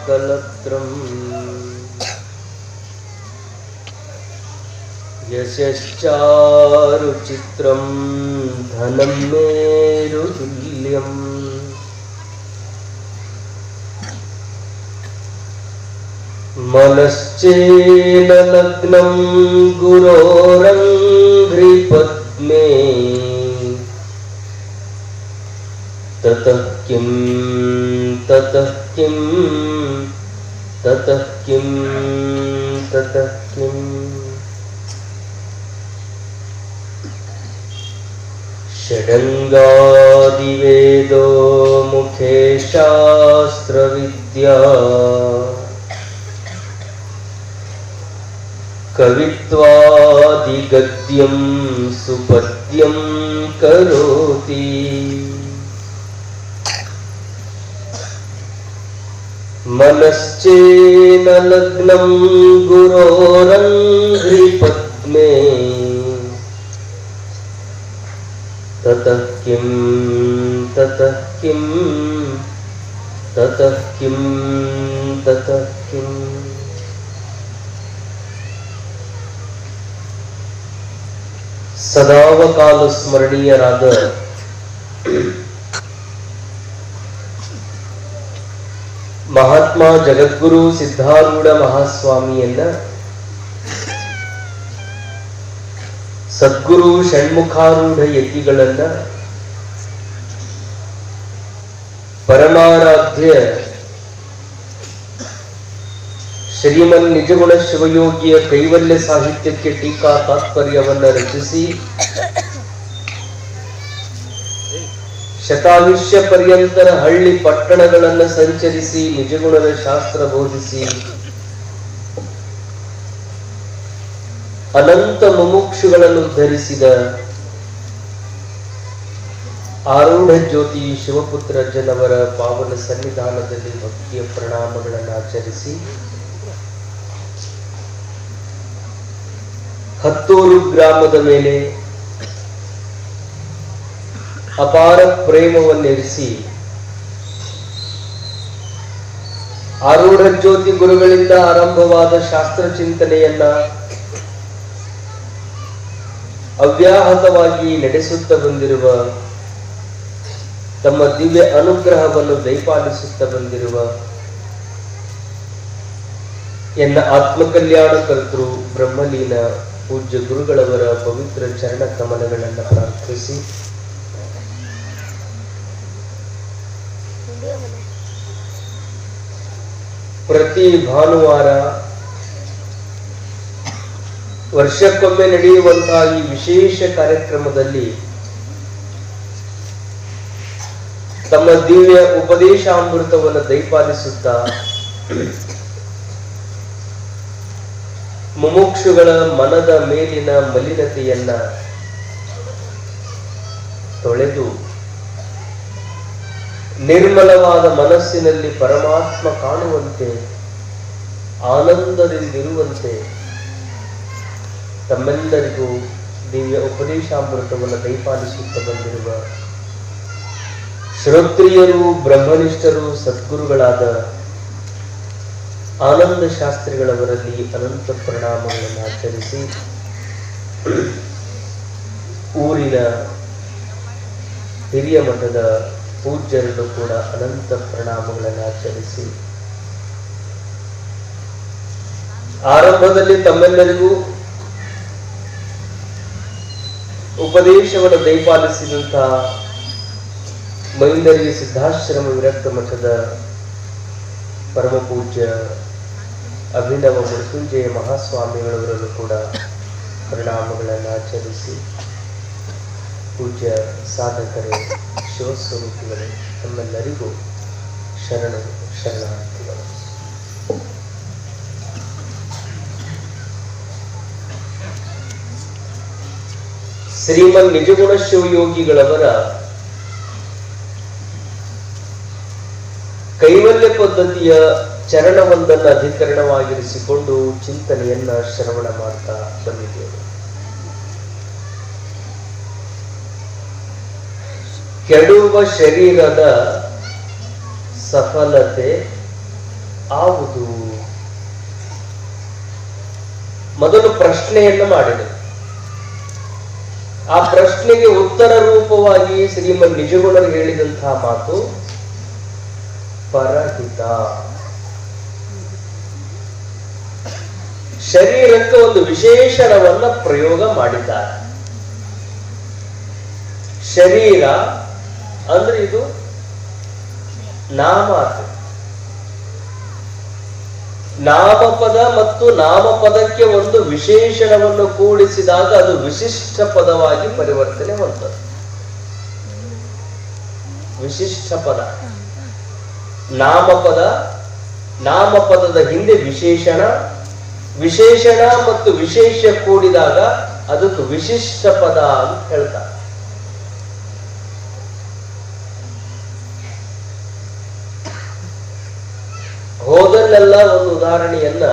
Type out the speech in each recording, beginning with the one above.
ಕಲತ್ರಂ ಯಶಶ್ಚಾರು ಚಿತ್ರಂ ಧನಂ ಮೇರು ತುಲ್ಯಂ ಮನಶ್ಚೇನ ಲಗ್ನಂ ಗುರೋರಂಘ್ರಿ ಪದ್ಮೇ ತತಃ ಕಿಂ ತತಃ ಕಿಂ ತತಃ ಕಿಂ ತತಃ ಕಿಂ ಷಡಂಗಾದಿವೇದೋ ಮುಖೇ ಶಾಸ್ತ್ರವಿದ್ಯಾ ಕವಿತ್ವಾದಿಗದ್ಯಂ ಸುಪದ್ಯಂ ಕರೋತಿ ಮನಶ್ಚೇನ ಲಗ್ನಂ ಗುರೋರಂಘ್ರಿ ಪದ್ಮೇ ತತಃ ಕಿಂ ತತಃ ಕಿಂ ತತಃ ಕಿಂ ತತಃ ಕಿಂ ಸದಾವಕಾಲ ಸ್ಮರಣೀಯರಾದ ಮಹಾತ್ಮ ಜಗದ್ಗುರು ಸಿದ್ಧಾರೂಢ ಮಹಾಸ್ವಾಮಿಯನ್ನ ಸದ್ಗುರು ಷಣ್ಮುಖಾರೂಢ ಯತಿಗಳನ್ನ ಪರಮಾರಾಧ್ಯ ಶ್ರೀಮನ್ ನಿಜಗುಣ ಶಿವಯೋಗಿಯ ಕೈವಲ್ಯ ಸಾಹಿತ್ಯಕ್ಕೆ ಟೀಕಾ ತಾತ್ಪರ್ಯವನ್ನು ರಚಿಸಿ ಶತಾಯುಷ್ಯ ಪರ್ಯಂತರ ಹಳ್ಳಿ ಪಟ್ಟಣಗಳನ್ನು ಸಂಚರಿಸಿ ನಿಜಗುಣದ ಶಾಸ್ತ್ರ ಬೋಧಿಸಿ ಅನಂತ ಮುಮುಕ್ಷುಗಳನ್ನು ಉದ್ಧರಿಸಿದ ಆರೂಢ ಜ್ಯೋತಿ ಶಿವಪುತ್ರ ಅಜ್ಜನವರ ಪಾವನ ಸನ್ನಿಧಾನದಲ್ಲಿ ಭಕ್ತಿಯ ಪ್ರಣಾಮಗಳನ್ನು ಆಚರಿಸಿ ಹತ್ತೂರು ಗ್ರಾಮದ ಮೇಲೆ ಅಪಾರ ಪ್ರೇಮವನ್ನಿರಿಸಿ ಆರೂಢ ಜ್ಯೋತಿ ಗುರುಗಳಿಂದ ಆರಂಭವಾದ ಶಾಸ್ತ್ರ ಚಿಂತನೆಯನ್ನ ಅವ್ಯಾಹತವಾಗಿ ನಡೆಸುತ್ತಾ ಬಂದಿರುವ, ತಮ್ಮ ದಿವ್ಯ ಅನುಗ್ರಹವನ್ನು ದಯಪಾಲಿಸುತ್ತಾ ಬಂದಿರುವ ಎನ್ನ ಆತ್ಮಕಲ್ಯಾಣ ಕರ್ತೃ ಬ್ರಹ್ಮಲೀನ ಪೂಜ್ಯ ಗುರುಗಳವರ ಪವಿತ್ರ ಚರಣ ಕಮಲಗಳನ್ನು ಪ್ರಾರ್ಥಿಸಿ ಪ್ರತಿ ಭಾನುವಾರ ವರ್ಷಕ್ಕೊಮ್ಮೆ ನಡೆಯುವಂತಹ ಈ ವಿಶೇಷ ಕಾರ್ಯಕ್ರಮದಲ್ಲಿ ತಮ್ಮ ದಿವ್ಯ ಉಪದೇಶಾಮೃತವನ್ನು ದಯಪಾಲಿಸುತ್ತಾ ಮುಮುಕ್ಷುಗಳ ಮನದ ಮೇಲಿನ ಮಲಿನತೆಯನ್ನ ತೊಳೆದು ನಿರ್ಮಲವಾದ ಮನಸ್ಸಿನಲ್ಲಿ ಪರಮಾತ್ಮ ಕಾಣುವಂತೆ ಆನಂದದಿಂದಿರುವಂತೆ ತಮ್ಮೆಲ್ಲರಿಗೂ ದಿವ್ಯ ಉಪದೇಶಾಮೃತವನ್ನು ದಯಪಾಲಿಸುತ್ತಾ ಬಂದಿರುವ ಶ್ರೋತ್ರಿಯರು ಬ್ರಹ್ಮನಿಷ್ಠರು ಸದ್ಗುರುಗಳಾದ ಆನಂದ ಶಾಸ್ತ್ರಿಗಳವರಲ್ಲಿ ಅನಂತ ಪ್ರಣಾಮಗಳನ್ನು ಆಚರಿಸಿ ಊರಿನ ಹಿರಿಯ ಮಠದ ಪೂಜ್ಯರನ್ನು ಕೂಡ ಅನಂತ ಪ್ರಣಾಮಗಳನ್ನು ಆಚರಿಸಿ ಆರಂಭದಲ್ಲಿ ತಮ್ಮೆಲ್ಲರಿಗೂ ಉಪದೇಶವನ್ನು ದಯಪಾಲಿಸಿದಂತಹ ಮೈಂದರಿ ಸಿದ್ಧಾಶ್ರಮ ವಿರಕ್ತ ಮಠದ ಪರಮ ಪೂಜ್ಯ ಅಭಿನವ ಮೃತ್ಯುಂಜಯ ಮಹಾಸ್ವಾಮಿಗಳವರನ್ನು ಕೂಡ ಪ್ರಣಾಮಗಳನ್ನು ಆಚರಿಸಿ ಪೂಜ್ಯ ಸಾಧಕರೇ ಶಿವಸ್ವರೂಪಿಗಳೇ ತಮ್ಮೆಲ್ಲರಿಗೂ ಶರಣಾರ್ಥಿಗಳು. ಶ್ರೀಮನ್ ನಿಜಗುಣ ಶಿವಯೋಗಿಗಳವರ ಕೈವಲ್ಯ ಪದ್ಧತಿಯ ಚರಣವೊಂದನ್ನು ಅಧಿಕರಣವಾಗಿರಿಸಿಕೊಂಡು ಚಿಂತನೆಯನ್ನ ಶ್ರವಣ ಮಾಡ್ತಾ ಬಂದಿದ್ದೇವೆ. ಕೆಡುವ ಶರೀರದ ಸಫಲತೆ ಆವುದು? ಮೊದಲು ಪ್ರಶ್ನೆಯನ್ನು ಮಾಡಿದರು. ಆ ಪ್ರಶ್ನೆಗೆ ಉತ್ತರ ರೂಪವಾಗಿ ಶ್ರೀಮನ್ ನಿಜಗುಣರು ಹೇಳಿದಂತಹ ಮಾತು ಪರಹಿತ. ಶರೀರಕ್ಕೆ ಒಂದು ವಿಶೇಷಣವನ್ನ ಪ್ರಯೋಗ ಮಾಡಿದ್ದಾರೆ. ಶರೀರ ಅಂದ್ರೆ ಇದು ನಾಮಾರ್ಥ. ನಾಮಪದ ಮತ್ತು ನಾಮಪದಕ್ಕೆ ಒಂದು ವಿಶೇಷಣವನ್ನು ಕೂಡಿಸಿದಾಗ ಅದು ವಿಶಿಷ್ಟ ಪದವಾಗಿ ಪರಿವರ್ತನೆ ಹೊಂದದು. ವಿಶಿಷ್ಟ ಪದ ನಾಮಪದ, ನಾಮಪದದ ಹಿಂದೆ ವಿಶೇಷಣ, ವಿಶೇಷಣ ಮತ್ತು ವಿಶೇಷ ಕೂಡಿದಾಗ ಅದಕ್ಕೆ ವಿಶಿಷ್ಟ ಪದ ಅಂತ ಹೇಳ್ತಾರೆ. ಹೋದಲ್ಲೆಲ್ಲ ಒಂದು ಉದಾಹರಣೆಯನ್ನ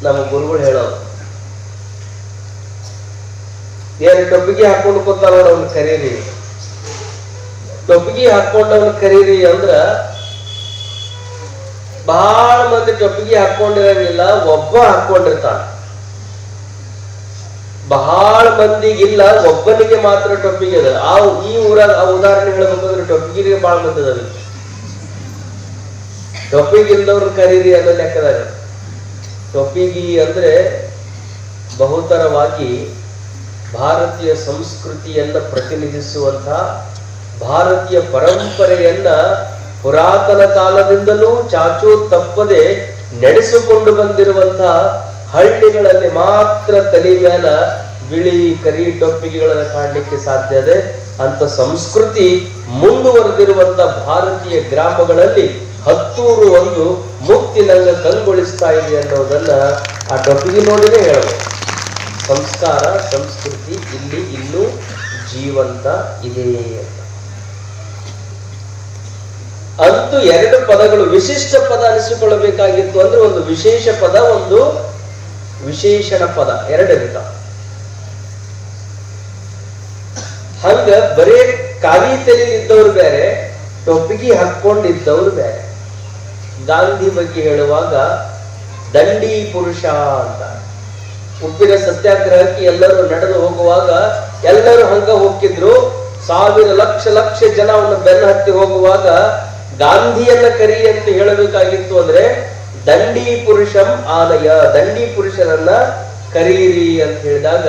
ನಮ್ಮ ಗುರುಗಳು ಹೇಳೋದು. ಏನು ಟೊಪ್ಪಿಗೆ ಹಾಕೊಂಡು ಕೂತಾರ ಅವನು ಕರೀರಿ, ಟೊಪ್ಪಿಗೆ ಹಾಕೊಂಡವನು ಕರೀರಿ ಅಂದ್ರ ಬಹಳ ಮಂದಿ ಟೊಪ್ಪಿಗೆ ಹಾಕೊಂಡಿರಂಗಿಲ್ಲ, ಒಬ್ಬ ಹಾಕೊಂಡಿರ್ತಾನ. ಬಹಳ ಮಂದಿಗಿಲ್ಲ, ಒಬ್ಬನಿಗೆ ಮಾತ್ರ ಟೊಪ್ಪಿಗೆ ಅದ. ಈ ಊರಾಗ ಆ ಉದಾಹರಣೆ ಹೇಳ್ಬೇಕಂದ್ರೆ ಟೊಪ್ಪಿಗೆ ಬಹಳ ಮಂದಿ ಅದ. ಟೊಪ್ಪಿಗಿಲ್ದವ್ರು ಕರೀರಿ ಅನ್ನೋ ಲೆಕ್ಕದಾಗ. ಟೊಪ್ಪಿಗಿ ಅಂದ್ರೆ ಬಹುತರವಾಗಿ ಭಾರತೀಯ ಸಂಸ್ಕೃತಿಯನ್ನ ಪ್ರತಿನಿಧಿಸುವಂತಹ, ಭಾರತೀಯ ಪರಂಪರೆಯನ್ನ ಪುರಾತನ ಕಾಲದಿಂದಲೂ ಚಾಚೂ ತಪ್ಪದೆ ನಡೆಸಿಕೊಂಡು ಬಂದಿರುವಂತಹ ಹಳ್ಳಿಗಳಲ್ಲಿ ಮಾತ್ರ ತಲೆ ಮೇಲೆ ಬಿಳಿ ಕರಿ ಟೊಪ್ಪಿಗೆಗಳನ್ನು ಕಾಣಲಿಕ್ಕೆ ಸಾಧ್ಯ ಇದೆ. ಅಂತ ಸಂಸ್ಕೃತಿ ಮುಂದುವರೆದಿರುವಂತಹ ಭಾರತೀಯ ಗ್ರಾಮಗಳಲ್ಲಿ ಹತ್ತೂರು ಒಂದು ಮುಕ್ತಿನಂಗ ಕಂಗೊಳಿಸ್ತಾ ಇದೆ ಅನ್ನೋದನ್ನ ಆ ಟೊಪ್ಪಿಗೆ ನೋಡಿನೇ ಹೇಳಬಹುದು. ಸಂಸ್ಕಾರ, ಸಂಸ್ಕೃತಿ ಇಲ್ಲಿ ಇನ್ನೂ ಜೀವಂತ ಇದೆ ಅಂತ. ಅಂತೂ ಎರಡು ಪದಗಳು ವಿಶಿಷ್ಟ ಪದ ಅನಿಸಿಕೊಳ್ಳಬೇಕಾಗಿತ್ತು ಅಂದ್ರೆ ಒಂದು ವಿಶೇಷ ಪದ, ಒಂದು ವಿಶೇಷಣ ಪದ, ಎರಡಿರ್ತ. ಹಂಗ ಬರೇ ಕಾವಿ ತಲೆಯಿದ್ದವ್ರು ಬೇರೆ, ಟೊಪ್ಪಿಗೆ ಹಾಕೊಂಡಿದ್ದವ್ರು ಬೇರೆ. ಗಾಂಧಿ ಬಗ್ಗೆ ಹೇಳುವಾಗ ದಂಡಿ ಪುರುಷ ಅಂತ. ಉಪ್ಪಿನ ಸತ್ಯಾಗ್ರಹಕ್ಕೆ ಎಲ್ಲರೂ ನಡೆದು ಹೋಗುವಾಗ ಎಲ್ಲರೂ ಹಂಗ ಹೋಗ್ತಿದ್ರು. ಸಾವಿರ ಲಕ್ಷ ಲಕ್ಷ ಜನ ಅವನ್ನ ಬೆನ್ನ ಹತ್ತಿ ಹೋಗುವಾಗ ಗಾಂಧಿಯನ್ನ ಕರಿ ಅಂತ ಹೇಳಬೇಕಾಗಿತ್ತು ಅಂದ್ರೆ ದಂಡಿ ಪುರುಷಂ ಆಲಯ, ದಂಡಿ ಪುರುಷರನ್ನ ಕರೀರಿ ಅಂತ ಹೇಳಿದಾಗ,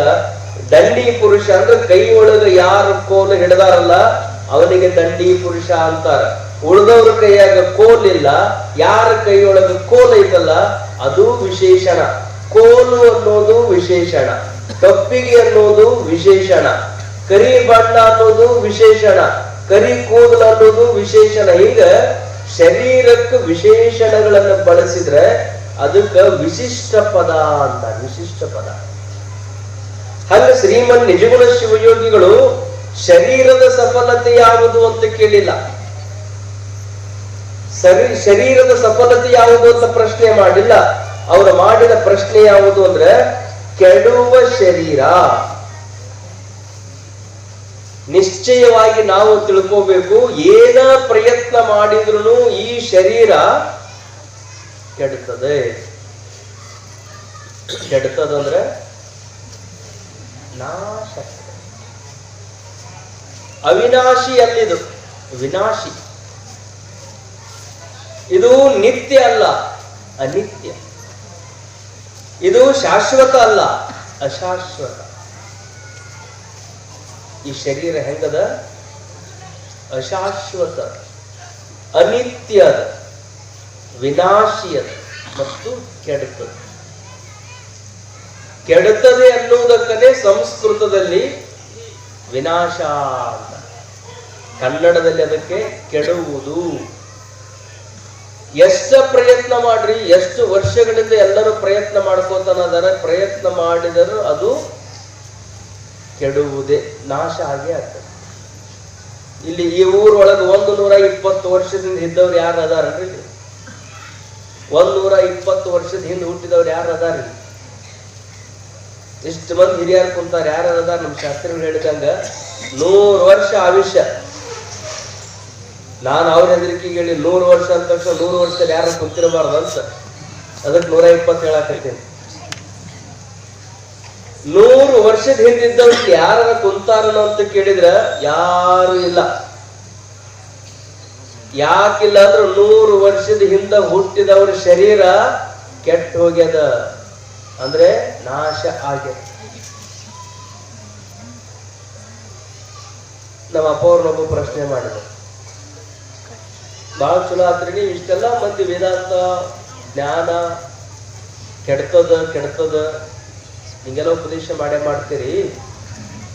ದಂಡಿ ಪುರುಷ ಅಂದ್ರೆ ಕೈ ಒಳಗ ಯಾರು ಕೋಲು ಹಿಡಿದಾರಲ್ಲ ಅವನಿಗೆ ದಂಡಿ ಪುರುಷ ಅಂತಾರ. ಉಳಿದವ್ರ ಕೈಯಾಗ ಕೋಲಿಲ್ಲ, ಯಾರ ಕೈಯೊಳಗ ಕೋಲ್ ಐತಲ್ಲ ಅದು ವಿಶೇಷಣ. ಕೋಲು ಅನ್ನೋದು ವಿಶೇಷಣ, ಟೊಪ್ಪಿಗೆ ಅನ್ನೋದು ವಿಶೇಷಣ, ಕರಿ ಬಣ್ಣ ಅನ್ನೋದು ವಿಶೇಷಣ, ಕರಿ ಕೂದಲು ಅನ್ನೋದು ವಿಶೇಷಣ. ಹೀಗ ಶರೀರಕ್ಕೆ ವಿಶೇಷಣಗಳನ್ನು ಬಳಸಿದ್ರೆ ಅದಕ್ಕೆ ವಿಶಿಷ್ಟ ಪದ ಅಂತ. ವಿಶಿಷ್ಟ ಪದ. ಹಾಗೆ ಶ್ರೀಮನ್ ನಿಜಗುಣ ಶಿವಯೋಗಿಗಳು ಶರೀರದ ಸಫಲತೆ ಯಾವುದು ಅಂತ ಕೇಳಿಲ್ಲ, ಶರೀರದ ಸಫಲತೆ ಯಾವುದು ಅಂತ ಪ್ರಶ್ನೆ ಮಾಡಿಲ್ಲ. ಅವರು ಮಾಡಿದ ಪ್ರಶ್ನೆ ಯಾವುದು ಅಂದ್ರೆ ಕೆಡುವ ಶರೀರ. ನಿಶ್ಚಯವಾಗಿ ನಾವು ತಿಳ್ಕೋಬೇಕು, ಏನ ಪ್ರಯತ್ನ ಮಾಡಿದ್ರು ಈ ಶರೀರ ಕೆಡುತ್ತದೆ. ಕೆಡುತ್ತದಂದ್ರೆ ನಾಶ. ಅವಿನಾಶಿ ಅಲ್ಲಿದು, ವಿನಾಶಿ. ಇದು ನಿತ್ಯ ಅಲ್ಲ, ಅನಿತ್ಯ. ಇದು ಶಾಶ್ವತ ಅಲ್ಲ, ಅಶಾಶ್ವತ. ಈ ಶರೀರ ಹೆಂಗದ? ಅಶಾಶ್ವತ, ಅನಿತ್ಯದ, ವಿನಾಶಿಯದ ಮತ್ತು ಕೆಡುತ್ತದೆ. ಕೆಡುತ್ತದೆ ಅನ್ನುವುದಕ್ಕನೇ ಸಂಸ್ಕೃತದಲ್ಲಿ ವಿನಾಶ ಅಂತ, ಕನ್ನಡದಲ್ಲಿ ಅದಕ್ಕೆ ಕೆಡುವುದು. ಎಷ್ಟ ಪ್ರಯತ್ನ ಮಾಡ್ರಿ, ಎಷ್ಟು ವರ್ಷಗಳಿಂದ ಎಲ್ಲರೂ ಪ್ರಯತ್ನ ಮಾಡ್ಕೋತಾನದಾರ, ಪ್ರಯತ್ನ ಮಾಡಿದರೂ ಅದು ಕೆಡುವುದೇ, ನಾಶ ಆಗೇ ಆಗ್ತದೆ. ಇಲ್ಲಿ ಈ ಊರೊಳಗೆ 120 ವರ್ಷದಿಂದ ಇದ್ದವ್ರು ಯಾರು ಅದಾರಲ್ರಿ? 120 ವರ್ಷದ ಹಿಂದೆ ಹುಟ್ಟಿದವ್ರು ಯಾರು ಅದಾರಿ? ಇಷ್ಟು ಮಂದಿ ಹಿರಿಯರು ಕುಂತಾರ, ಯಾರು ಅದಾರ? ನಮ್ಮ ಶಾಸ್ತ್ರಿಗಳು ಹೇಳಿದಂಗ 100 ವರ್ಷ ಆಯುಷ್ಯ. ನಾನು ಅವ್ರ ಹೆದರಿಕೆಗೆ ಹೇಳಿ 100 ವರ್ಷ ಅಂದ ತಕ್ಷಣ 100 ವರ್ಷದಲ್ಲಿ ಯಾರು ಕುಂತಿರಬಾರ್ದು ಅಂತ ಅದಕ್ಕೆ 120 ಹೇಳಾಕತ್ತೀನಿ. 100 ವರ್ಷದ ಹಿಂದಿದ್ದವ್ರು ಯಾರ ಕುಂತಾರನೋ ಅಂತ ಕೇಳಿದ್ರ ಯಾರು ಇಲ್ಲ. ಯಾಕಿಲ್ಲ ಅಂದ್ರೆ 100 ವರ್ಷದ ಹಿಂದ ಹುಟ್ಟಿದವ್ರ ಶರೀರ ಕೆಟ್ಟ ಹೋಗ್ಯದ, ಅಂದ್ರೆ ನಾಶ ಆಗ್ಯದ. ನಮ್ಮ ಅಪ್ಪ ಅವ್ರನ್ನೊಬ್ಬ ಪ್ರಶ್ನೆ ಮಾಡಿದ್ರು, ಬಹಳ ಚಲೋ ಆತ್ರಿ ನೀವು ಇಷ್ಟೆಲ್ಲ ಮಂದಿ ವೇದಾಂತ ಜ್ಞಾನ ಕೆಡ್ತದ ಹಿಂಗೆಲ್ಲ ಉಪದೇಶ ಮಾಡ್ತೀರಿ,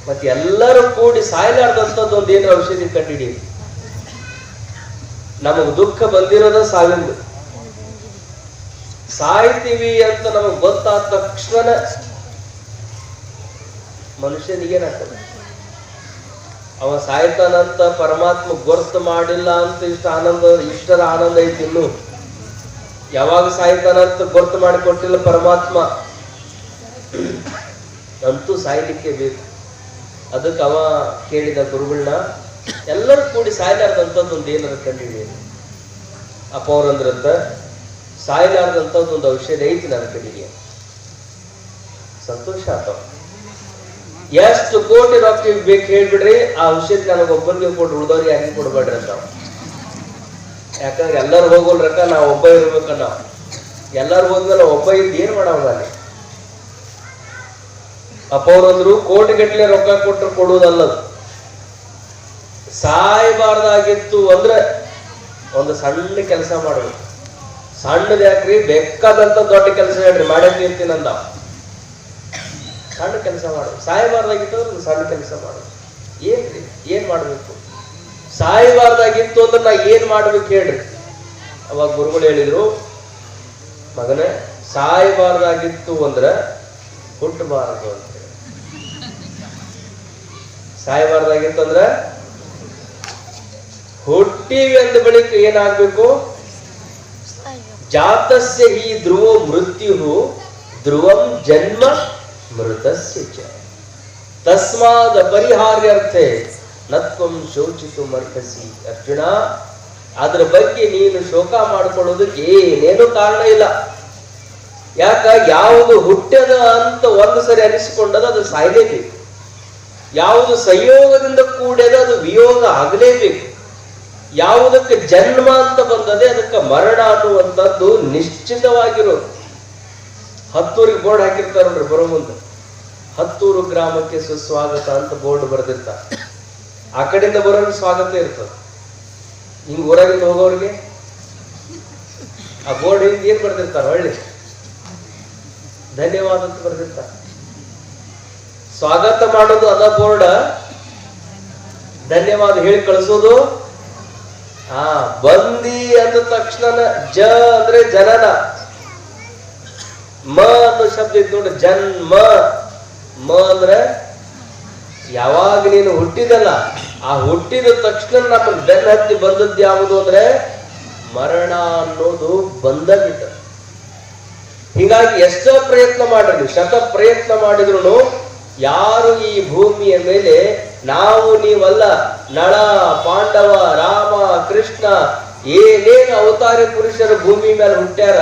ಮತ್ತೆ ಎಲ್ಲರೂ ಕೂಡಿ ಸಾಯಲಾರ್ದಂಥದ್ದು ಒಂದು ಏನಾರ ಔಷಧಿ ಕಂಡಿಡಿ. ನಮಗ್ ದುಃಖ ಬಂದಿರೋದ ಸಾವಿಂದು, ಸಾಯ್ತೀವಿ ಅಂತ ನಮಗ್ ಗೊತ್ತಾದ ತಕ್ಷಣ ಮನುಷ್ಯನಿಗೇನಾಗ್ತದೆ, ಅವ ಸಾಯ್ತಾನಂತ ಪರಮಾತ್ಮ ಗೊತ್ತು ಮಾಡಿಲ್ಲ ಅಂತ ಇಷ್ಟರ ಆನಂದ ಐತಿ. ಇನ್ನು ಯಾವಾಗ ಸಾಯ್ತಾನಂತ ಗೊತ್ತು ಮಾಡಿಕೊಟ್ಟಿಲ್ಲ ಪರಮಾತ್ಮ, ಅಂತೂ ಸಾಯ್ಲಿಕ್ಕೆ ಬೇಕು. ಅದಕ್ಕೆ ಅವ ಕೇಳಿದ ಗುರುಗಳನ್ನ, ಎಲ್ಲರೂ ಕೂಡಿ ಸಾಯ್ಲಾರ್ದಂಥದ್ದು ಒಂದು ಏನಾರ ಕಂಡಿಡಿಯಲಿ. ಅಪ್ಪ ಅವ್ರಂದ್ರಂತ ಸಾಯ್ಲಾರ್ದಂಥದ್ದು ಒಂದು ಔಷಧಿ ಐತಿ ನನ್ನ ಕಡೆಗೆ. ಸಂತೋಷ ಆತವ. ಎಷ್ಟು ಕೋಟಿ ರೊಕ್ಕ ಬೇಕು ಹೇಳ್ಬಿಡ್ರಿ, ಆ ಔಷಧಿ ನನಗೊಬ್ಬರಿಗೆ ಕೊಟ್ಟು ಉಳ್ದವ್ರಿಗೆ ಯಾರಿಗೆ ಕೊಡ್ಬೇಡ್ರಿ ಅಂತ. ಯಾಕಂದ್ರೆ ಎಲ್ಲರೂ ಹೋಗೋಲ್ ರೊಕ್ಕ ನಾವು ಒಬ್ಬ ಇರ್ಬೇಕ. ನಾವು ಎಲ್ಲರೂ ಹೋದ್ಮೇಲೆ ಒಬ್ಬ ಇದ್ದು ಏನ್ ಮಾಡವ ಅಲ್ಲಿ. ಅಪ್ಪ ಅವ್ರಂದ್ರು ಕೋಟಿಗಟ್ಟಲೆ ರೊಕ್ಕ ಕೊಟ್ಟರು ಕೊಡುವುದಲ್ಲದು, ಸಾಯಬಾರ್ದಾಗಿತ್ತು ಅಂದ್ರೆ ಒಂದು ಸಣ್ಣ ಕೆಲಸ ಮಾಡ್ಬೇಕು. ಸಣ್ಣದ ಯಾಕ್ರಿ, ಬೇಕಾದಂತ ದೊಡ್ಡ ಕೆಲಸ ಹೇಳ್ರಿ ಮಾಡಿರ್ತೀನಂದ. ಸಣ್ಣ ಕೆಲಸ ಮಾಡು, ಸಾಯಬಾರ್ದಾಗಿತ್ತು ಅಂದ್ರೆ ಒಂದು ಸಣ್ಣ ಕೆಲಸ ಮಾಡು. ಏನ್ರಿ ಏನ್ ಮಾಡ್ಬೇಕು? ಸಾಯಬಾರ್ದಾಗಿತ್ತು ಅಂದ್ರೆ ನಾ ಏನ್ ಮಾಡ್ಬೇಕು ಹೇಳ್ರಿ. ಅವಾಗ ಗುರುಗಳು ಹೇಳಿದ್ರು, ಮಗನೇ ಸಾಯಬಾರ್ದಾಗಿತ್ತು ಅಂದ್ರ ಹುಟ್ಟಬಾರದು ಅಂತ. ಸಾಯಬಾರ್ದಾಗಿತ್ತು ಅಂದ್ರ ಹುಟ್ಟಿವಿ ಅಂದ ಬಳಿಕ ಏನಾಗ್ಬೇಕು? ಜಾತಸ್ಯ ಹಿ ಧ್ರುವ ಮೃತ್ಯು ಧ್ರುವಂ ಜನ್ಮ ಮೃತಸ್ಯ ಚ ತಸ್ಮಾದ ಪರಿಹಾರ್ಯರ್ಥೆ ನತ್ವಂ ಶೋಚಿತು ಮರ್ಹಸಿ. ಅರ್ಜುನ, ಅದ್ರ ಬಗ್ಗೆ ನೀನು ಶೋಕ ಮಾಡ್ಕೊಳ್ಳೋದಕ್ಕೆ ಏನೇನು ಕಾರಣ ಇಲ್ಲ. ಯಾಕ? ಯಾವುದು ಹುಟ್ಟ್ಯದ ಅಂತ ಒಂದು ಸರಿ ಅನಿಸಿಕೊಂಡದ ಅದು ಸಾಯ್ಲೇಬೇಕು. ಯಾವುದು ಸಂಯೋಗದಿಂದ ಕೂಡ್ಯದ ಅದು ವಿಯೋಗ ಆಗಲೇಬೇಕು. ಯಾವುದಕ್ಕೆ ಜನ್ಮ ಅಂತ ಬಂದದೆ ಅದಕ್ಕೆ ಮರಣ ಅನ್ನುವಂಥದ್ದು ನಿಶ್ಚಿತವಾಗಿರೋದು. ಹತ್ತೂರಿಗೆ ಬೋರ್ಡ್ ಹಾಕಿರ್ತಾರ ನೋಡ್ರಿ, ಬರೋ ಮುಂದೆ ಹತ್ತೂರು ಗ್ರಾಮಕ್ಕೆ ಸುಸ್ವಾಗತ ಅಂತ ಬೋರ್ಡ್ ಬರೆದಿರ್ತಾರ. ಆ ಕಡೆಯಿಂದ ಬರೋರಿಗೆ ಸ್ವಾಗತ ಇರ್ತದೆ, ಹಿಂಗ್ ಊರಾಗಿಂದ ಹೋಗೋರಿಗೆ ಆ ಬೋರ್ಡ್ ಹಿಂಗ್ ಏನ್ ಬರ್ದಿರ್ತಾರ? ಒಳ್ಳೆ ಧನ್ಯವಾದ ಅಂತ ಬರ್ದಿರ್ತಾರ. ಸ್ವಾಗತ ಮಾಡೋದು ಅದ ಬೋರ್ಡ್, ಧನ್ಯವಾದ ಹೇಳಿ ಕಳಿಸೋದು. ಬಂದಿ ಅಂದ ತಕ್ಷಣ ಜ ಅಂದ್ರೆ ಜನನ, ಮ ಅನ್ನೋ ಶಬ್ದ ಇತ್ತು ನೋಡಿ, ಜನ್ಮ. ಮ ಅಂದ್ರೆ ಯಾವಾಗ ನೀನು ಹುಟ್ಟಿದಲ್ಲ, ಆ ಹುಟ್ಟಿದ ತಕ್ಷಣ ನಮ್ಮ ಬೆನ್ನ ಹತ್ತಿ ಬಂದದ್ದು ಯಾವುದು ಅಂದ್ರೆ ಮರಣ ಅನ್ನೋದು ಬಂದ ಬಿಟ್ಟ. ಹೀಗಾಗಿ ಎಷ್ಟೋ ಪ್ರಯತ್ನ ಮಾಡ್ರಿ, ಶತ ಪ್ರಯತ್ನ ಮಾಡಿದ್ರು ಯಾರು ಈ ಭೂಮಿಯ ಮೇಲೆ ನಾವು ನೀವಲ್ಲ, ನಳ, ಪಾಂಡವ, ರಾಮ, ಕೃಷ್ಣ ಏನೇನು ಅವತಾರಿ ಪುರುಷರು ಭೂಮಿ ಮೇಲೆ ಹುಟ್ಟ್ಯಾರ,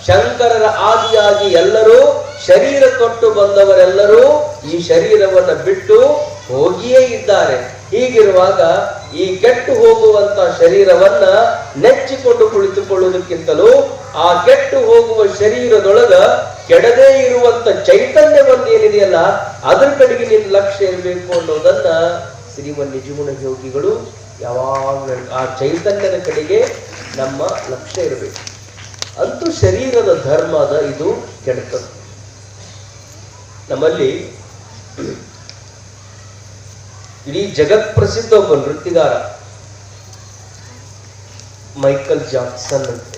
ಶಂಕರರ ಆದಿಯಾಗಿ ಎಲ್ಲರೂ ಶರೀರ ಕೊಟ್ಟು ಬಂದವರೆಲ್ಲರೂ ಈ ಶರೀರವನ್ನ ಬಿಟ್ಟು ಹೋಗಿಯೇ ಇದ್ದಾರೆ. ಹೀಗಿರುವಾಗ ಈ ಕೆಟ್ಟು ಹೋಗುವಂತ ಶರೀರವನ್ನ ನೆಚ್ಚಿಕೊಂಡು ಕುಳಿತುಕೊಳ್ಳುವುದಕ್ಕಿಂತಲೂ ಆ ಕೆಟ್ಟು ಹೋಗುವ ಶರೀರದೊಳಗ ಕೆಡದೇ ಇರುವಂತ ಚೈತನ್ಯವನ್ನ ಏನಿದೆಯಲ್ಲ ಅದ್ರ ಕಡೆಗೆ ನಿನ್ನ ಲಕ್ಷ್ಯ ಇರಬೇಕು ಅನ್ನೋದನ್ನ ಶ್ರೀಮನ್ ನಿಜಗುಣ ಯೋಗಿಗಳು ಯಾವಾಗ ಆ ಚೈತನ್ಯದ ಕಡೆಗೆ ನಮ್ಮ ಲಕ್ಷ್ಯ ಇರಬೇಕು. ಅಂತೂ ಶರೀರದ ಧರ್ಮದ ಇದು ಕೆಡ್ತದೆ. ನಮ್ಮಲ್ಲಿ ಇಡೀ ಜಗತ್ ಪ್ರಸಿದ್ಧ ಒಬ್ಬ ನೃತ್ಯಗಾರ ಮೈಕಲ್ ಜಾಕ್ಸನ್ ಅಂತ.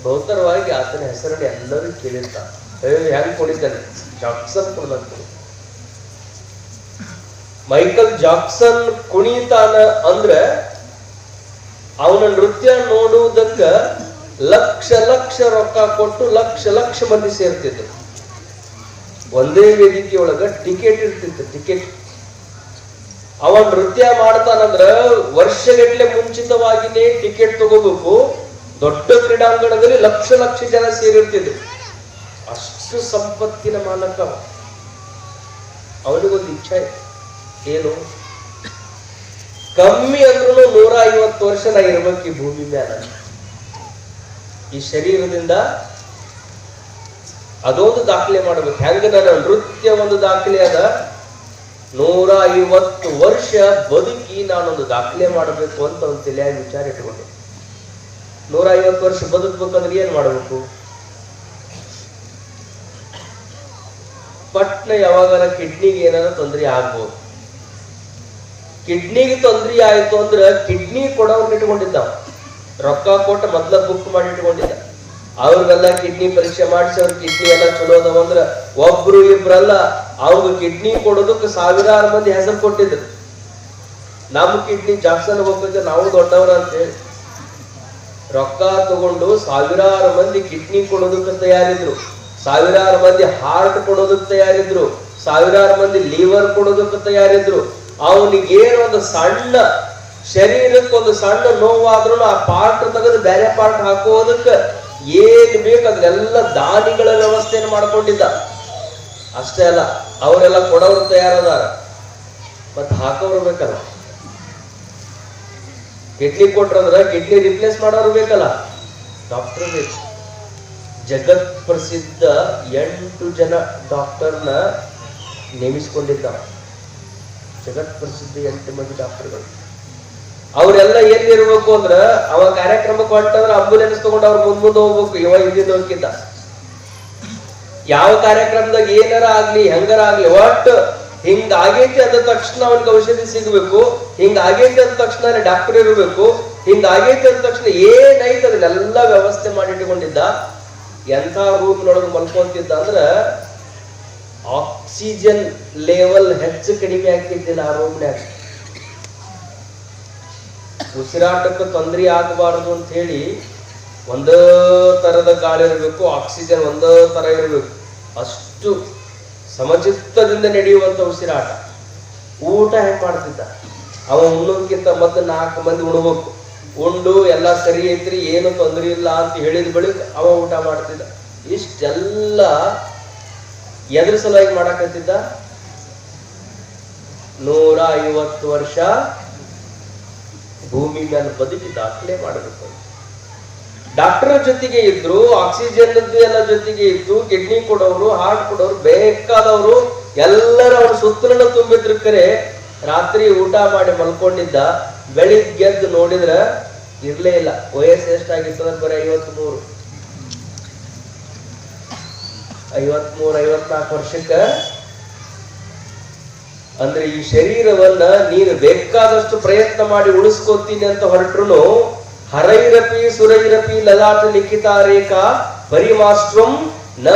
ಬಹುತರವಾಗಿ ಆತನ ಹೆಸರನ್ನು ಎಲ್ಲರೂ ಕೇಳಿರ್ತಾರೆ. ಹೆಂಗ್ ಕುಣಿತಾನೆ ಜಾಕ್ಸನ್ ಕುಣಿದಂತ. ಮೈಕಲ್ ಜಾಕ್ಸನ್ ಕುಣಿತಾನ ಅಂದ್ರೆ ಅವನ ನೃತ್ಯ ನೋಡುವುದಕ್ಕ ಲಕ್ಷ ಲಕ್ಷ ರೊಕ್ಕ ಕೊಟ್ಟು ಲಕ್ಷ ಲಕ್ಷ ಮಂದಿ ಸೇರ್ತಿದ್ರು. ಒಂದೇ ವೇದಿಕೆಯೊಳಗ ಟಿಕೆಟ್ ಇರ್ತಿತ್ತು. ಟಿಕೆಟ್ ಅವ ನೃತ್ಯ ಮಾಡ್ತಾನಂದ್ರ ವರ್ಷಗಟ್ಲೆ ಮುಂಚಿತವಾಗಿನೇ ಟಿಕೆಟ್ ತಗೋಬೇಕು. ದೊಡ್ಡ ಕ್ರೀಡಾಂಗಣದಲ್ಲಿ ಲಕ್ಷ ಲಕ್ಷ ಜನ ಸೇರಿರ್ತಿದ್ರು. ಅಷ್ಟು ಸಂಪತ್ತಿನ ಮಾಲಕ. ಅವನಿಗೊಂದು ಇಚ್ಛೆ ಏನು, ಕಮ್ಮಿ ಅಂದ್ರೂ 150 ವರ್ಷ ನಾ ಇರ್ಬೇಕು ಈ ಭೂಮಿ ಮ್ಯಾಲ. ಈ ಶರೀರದಿಂದ ಅದೊಂದು ದಾಖಲೆ ಮಾಡ್ಬೇಕು. ಹೆಂಗ ನನ್ನ ನೃತ್ಯ ಒಂದು ದಾಖಲೆ ಅದ, 150 ವರ್ಷ ಬದುಕಿ ನಾನೊಂದು ದಾಖಲೆ ಮಾಡಬೇಕು ಅಂತ ಒಂದು ತಲೆಯಾಗಿ ವಿಚಾರ ಇಟ್ಕೊಂಡೆ. 150 ವರ್ಷ ಬದುಕ್ಬೇಕಂದ್ರೆ ಏನ್ ಮಾಡ್ಬೇಕು? ಪಟ್ನ ಯಾವಾಗಾರ ಕಿಡ್ನಿಗೆ ಏನಾರ ತೊಂದರೆ ಆಗ್ಬೋದು. ಕಿಡ್ನಿಗೆ ತೊಂದರೆ ಆಯ್ತು ಅಂದ್ರ ಕಿಡ್ನಿ ಕೊಡೋರ್ನ ಇಟ್ಕೊಂಡಿದ್ದ, ರೊಕ್ಕ ಕೊಟ್ಟು ಮೊದ್ಲ ಬುಕ್ ಮಾಡಿ ಇಟ್ಕೊಂಡಿದ್ದ. ಅವ್ರಿಗೆಲ್ಲ ಕಿಡ್ನಿ ಪರೀಕ್ಷೆ ಮಾಡಿಸಿ ಅವ್ರ ಕಿಡ್ನಿ ಎಲ್ಲ ಚಲೋ ಅದಾವ ಅಂದ್ರ ಒಬ್ರು ಇಬ್ರಲ್ಲ, ಅವ್ರಿಗೆ ಕಿಡ್ನಿ ಕೊಡೋದಕ್ಕೆ ಸಾವಿರಾರು ಮಂದಿ ಹೆಸರು ಕೊಟ್ಟಿದ್ರು. ನಮ್ಮ ಕಿಡ್ನಿ ಜಾಕ್ಸನ್ ಹೋಗ್ಬೇಕು, ನಾವು ದೊಡ್ಡವ್ರ ಅಂತೇಳಿ ರೊಕ್ಕ ತಗೊಂಡು ಸಾವಿರಾರು ಮಂದಿ ಕಿಡ್ನಿ ಕೊಡೋದಕ್ಕೆ ತಯಾರಿದ್ರು, ಸಾವಿರಾರು ಮಂದಿ ಹಾರ್ಟ್ ಕೊಡೋದಕ್ಕೆ ತಯಾರಿದ್ರು, ಸಾವಿರಾರು ಮಂದಿ ಲಿವರ್ ಕೊಡೋದಕ್ಕೆ ತಯಾರಿದ್ರು. ಅವನಿಗೇನು ಒಂದು ಸಣ್ಣ ಶರೀರಕ್ಕೆ ಒಂದು ಸಣ್ಣ ನೋವಾದ್ರೂ ಆ ಪಾರ್ಟ್ ತೆಗೆದು ಬೇರೆ ಪಾರ್ಟ್ ಹಾಕೋದಕ್ಕೆ ಏನ್ ಬೇಕು ಅದನ್ನೆಲ್ಲ ದಾನಿಗಳ ವ್ಯವಸ್ಥೆಯನ್ನು ಮಾಡ್ಕೊಂಡಿದ್ದ. ಅಷ್ಟೇ ಅಲ್ಲ, ಅವರೆಲ್ಲ ಕೊಡೋರು ತಯಾರದಾರ, ಮತ್ ಹಾಕೋರು ಬೇಕಲ್ಲ. ಕಿಡ್ನಿ ಕೊಟ್ರಂದ್ರ ಕಿಡ್ನಿ ರಿಪ್ಲೇಸ್ ಮಾಡೋರು ಬೇಕಲ್ಲ, ಡಾಕ್ಟರ್ ಬೇಕು. ಜಗತ್ ಪ್ರಸಿದ್ಧ 8 ಜನ ಡಾಕ್ಟರ್ನ ನೇಮಿಸಿಕೊಂಡಿದ್ದ. ಜಗತ್ ಪ್ರಸಿದ್ಧ 8 ಮಂದಿ ಡಾಕ್ಟರ್ಗಳು. ಅವರೆಲ್ಲ ಎಲ್ಲಿರ್ಬೇಕು ಅಂದ್ರ ಅವ ಕಾರ್ಯಕ್ರಮಕ್ಕೆ ಹೊಂಟಂದ್ರ ಆಂಬುಲೆನ್ಸ್ ತಗೊಂಡು ಅವ್ರ ಮುಂದೆ ಹೋಗ್ಬೇಕು, ಇವ ಹಿಂದಿಂದ ಹೋಗಿದ್ದ. ಯಾವ ಕಾರ್ಯಕ್ರಮದಾಗ ಏನಾರ ಆಗ್ಲಿ ಹೆಂಗಾರ ಆಗ್ಲಿ ಒಟ್ಟು ಹಿಂಗ ಆಗೈತಿ ಅಂದ ತಕ್ಷಣ ಅವನಿಗೆ ಔಷಧಿ ಸಿಗ್ಬೇಕು, ಹಿಂಗ ಆಗೈತಿ ಅಂದ ತಕ್ಷಣ ಡಾಕ್ಟರ್ ಇರಬೇಕು, ಹಿಂಗ ಆಗೈತಿ ಅಂದ ತಕ್ಷಣ ಏನೈತಿ ಅದನ್ನೆಲ್ಲ ವ್ಯವಸ್ಥೆ ಮಾಡಿಟ್ಕೊಂಡಿದ್ದ. ಎಂಥ ರೂಮ್ನೊಳಗೆ ಮಲ್ಕೊಂತಿದ್ದ ಅಂದ್ರ ಆಕ್ಸಿಜನ್ ಲೆವೆಲ್ ಹೆಚ್ಚು ಕಡಿಮೆ ಆಗ್ತಿದ್ದಿಲ್ಲ ಆ ರೂಮ್ನ್ಯಾಗ. ಉಸಿರಾಟಕ್ಕೆ ತೊಂದರೆ ಆಗಬಾರದು ಅಂತ ಹೇಳಿ ಒಂದೇ ತರದ ಗಾಳಿ ಇರಬೇಕು, ಆಕ್ಸಿಜನ್ ಒಂದೇ ತರ ಇರಬೇಕು. ಅಷ್ಟು ಸಮಚಿತ್ತದಿಂದ ನಡೆಯುವಂತ ಉಸಿರಾಟ. ಊಟ ಹೆಂಗ್ ಮಾಡ್ತಿದ್ದ ಅವ? ಉಣ್ಣೋದಕ್ಕಿಂತ ಮೊದಲು 4 ಮಂದಿ ಉಣ್ಬೇಕು. ಉಂಡು ಎಲ್ಲ ಸರಿ ಐತ್ರಿ, ಏನು ತೊಂದರೆ ಇಲ್ಲ ಅಂತ ಹೇಳಿದ ಬಳಿಕ ಅವ ಊಟ ಮಾಡ್ತಿದ್ದ. ಇಷ್ಟೆಲ್ಲ ಎದ್ರ ಸಲುವಾಗಿ ಮಾಡಕತ್ತಿದ್ದ? 150 ವರ್ಷ ಭೂಮಿ ಮೇಲೆ ಬದುಕಿ ದಾಖಲೆ ಮಾಡಬೇಕು. ಡಾಕ್ಟರ್ ಜೊತೆಗೆ ಇದ್ರು, ಆಕ್ಸಿಜನ್ ಎಲ್ಲ ಜೊತೆಗೆ ಇತ್ತು, ಕಿಡ್ನಿ ಕೊಡೋರು, ಹಾರ್ಟ್ ಕೊಡೋರು, ಬೇಕಾದವರು ಎಲ್ಲರೂ ಅವ್ರ ಸುತ್ತಲೂ ತುಂಬಿದ್ರು. ಕರೆ ರಾತ್ರಿ ಊಟ ಮಾಡಿ ಮಲ್ಕೊಂಡಿದ್ದ. ಬೆಳಿಗ್ಗೆ ಎದ್ದು ನೋಡಿದ್ರ ಇರ್ಲೇ ಇಲ್ಲ. ವಯಸ್ಸು ಎಷ್ಟಾಗಿತ್ತು ಅಂದ್ರೆ ಬರೀ 54 ವರ್ಷಕ್ಕ. ಅಂದ್ರೆ ಈ ಶರೀರವನ್ನ ನೀನು ಬೇಕಾದಷ್ಟು ಪ್ರಯತ್ನ ಮಾಡಿ ಉಳಿಸ್ಕೋತೀನಿ ಅಂತ ಹೊರಟ್ರು ಹರೈರಪಿ ಸುರೈರಪಿ ಲಲಾಟ ಲಿಖಿತ ರೇಖಾ ಪರಿಮಾಸ್ಟ್ರಂ ನ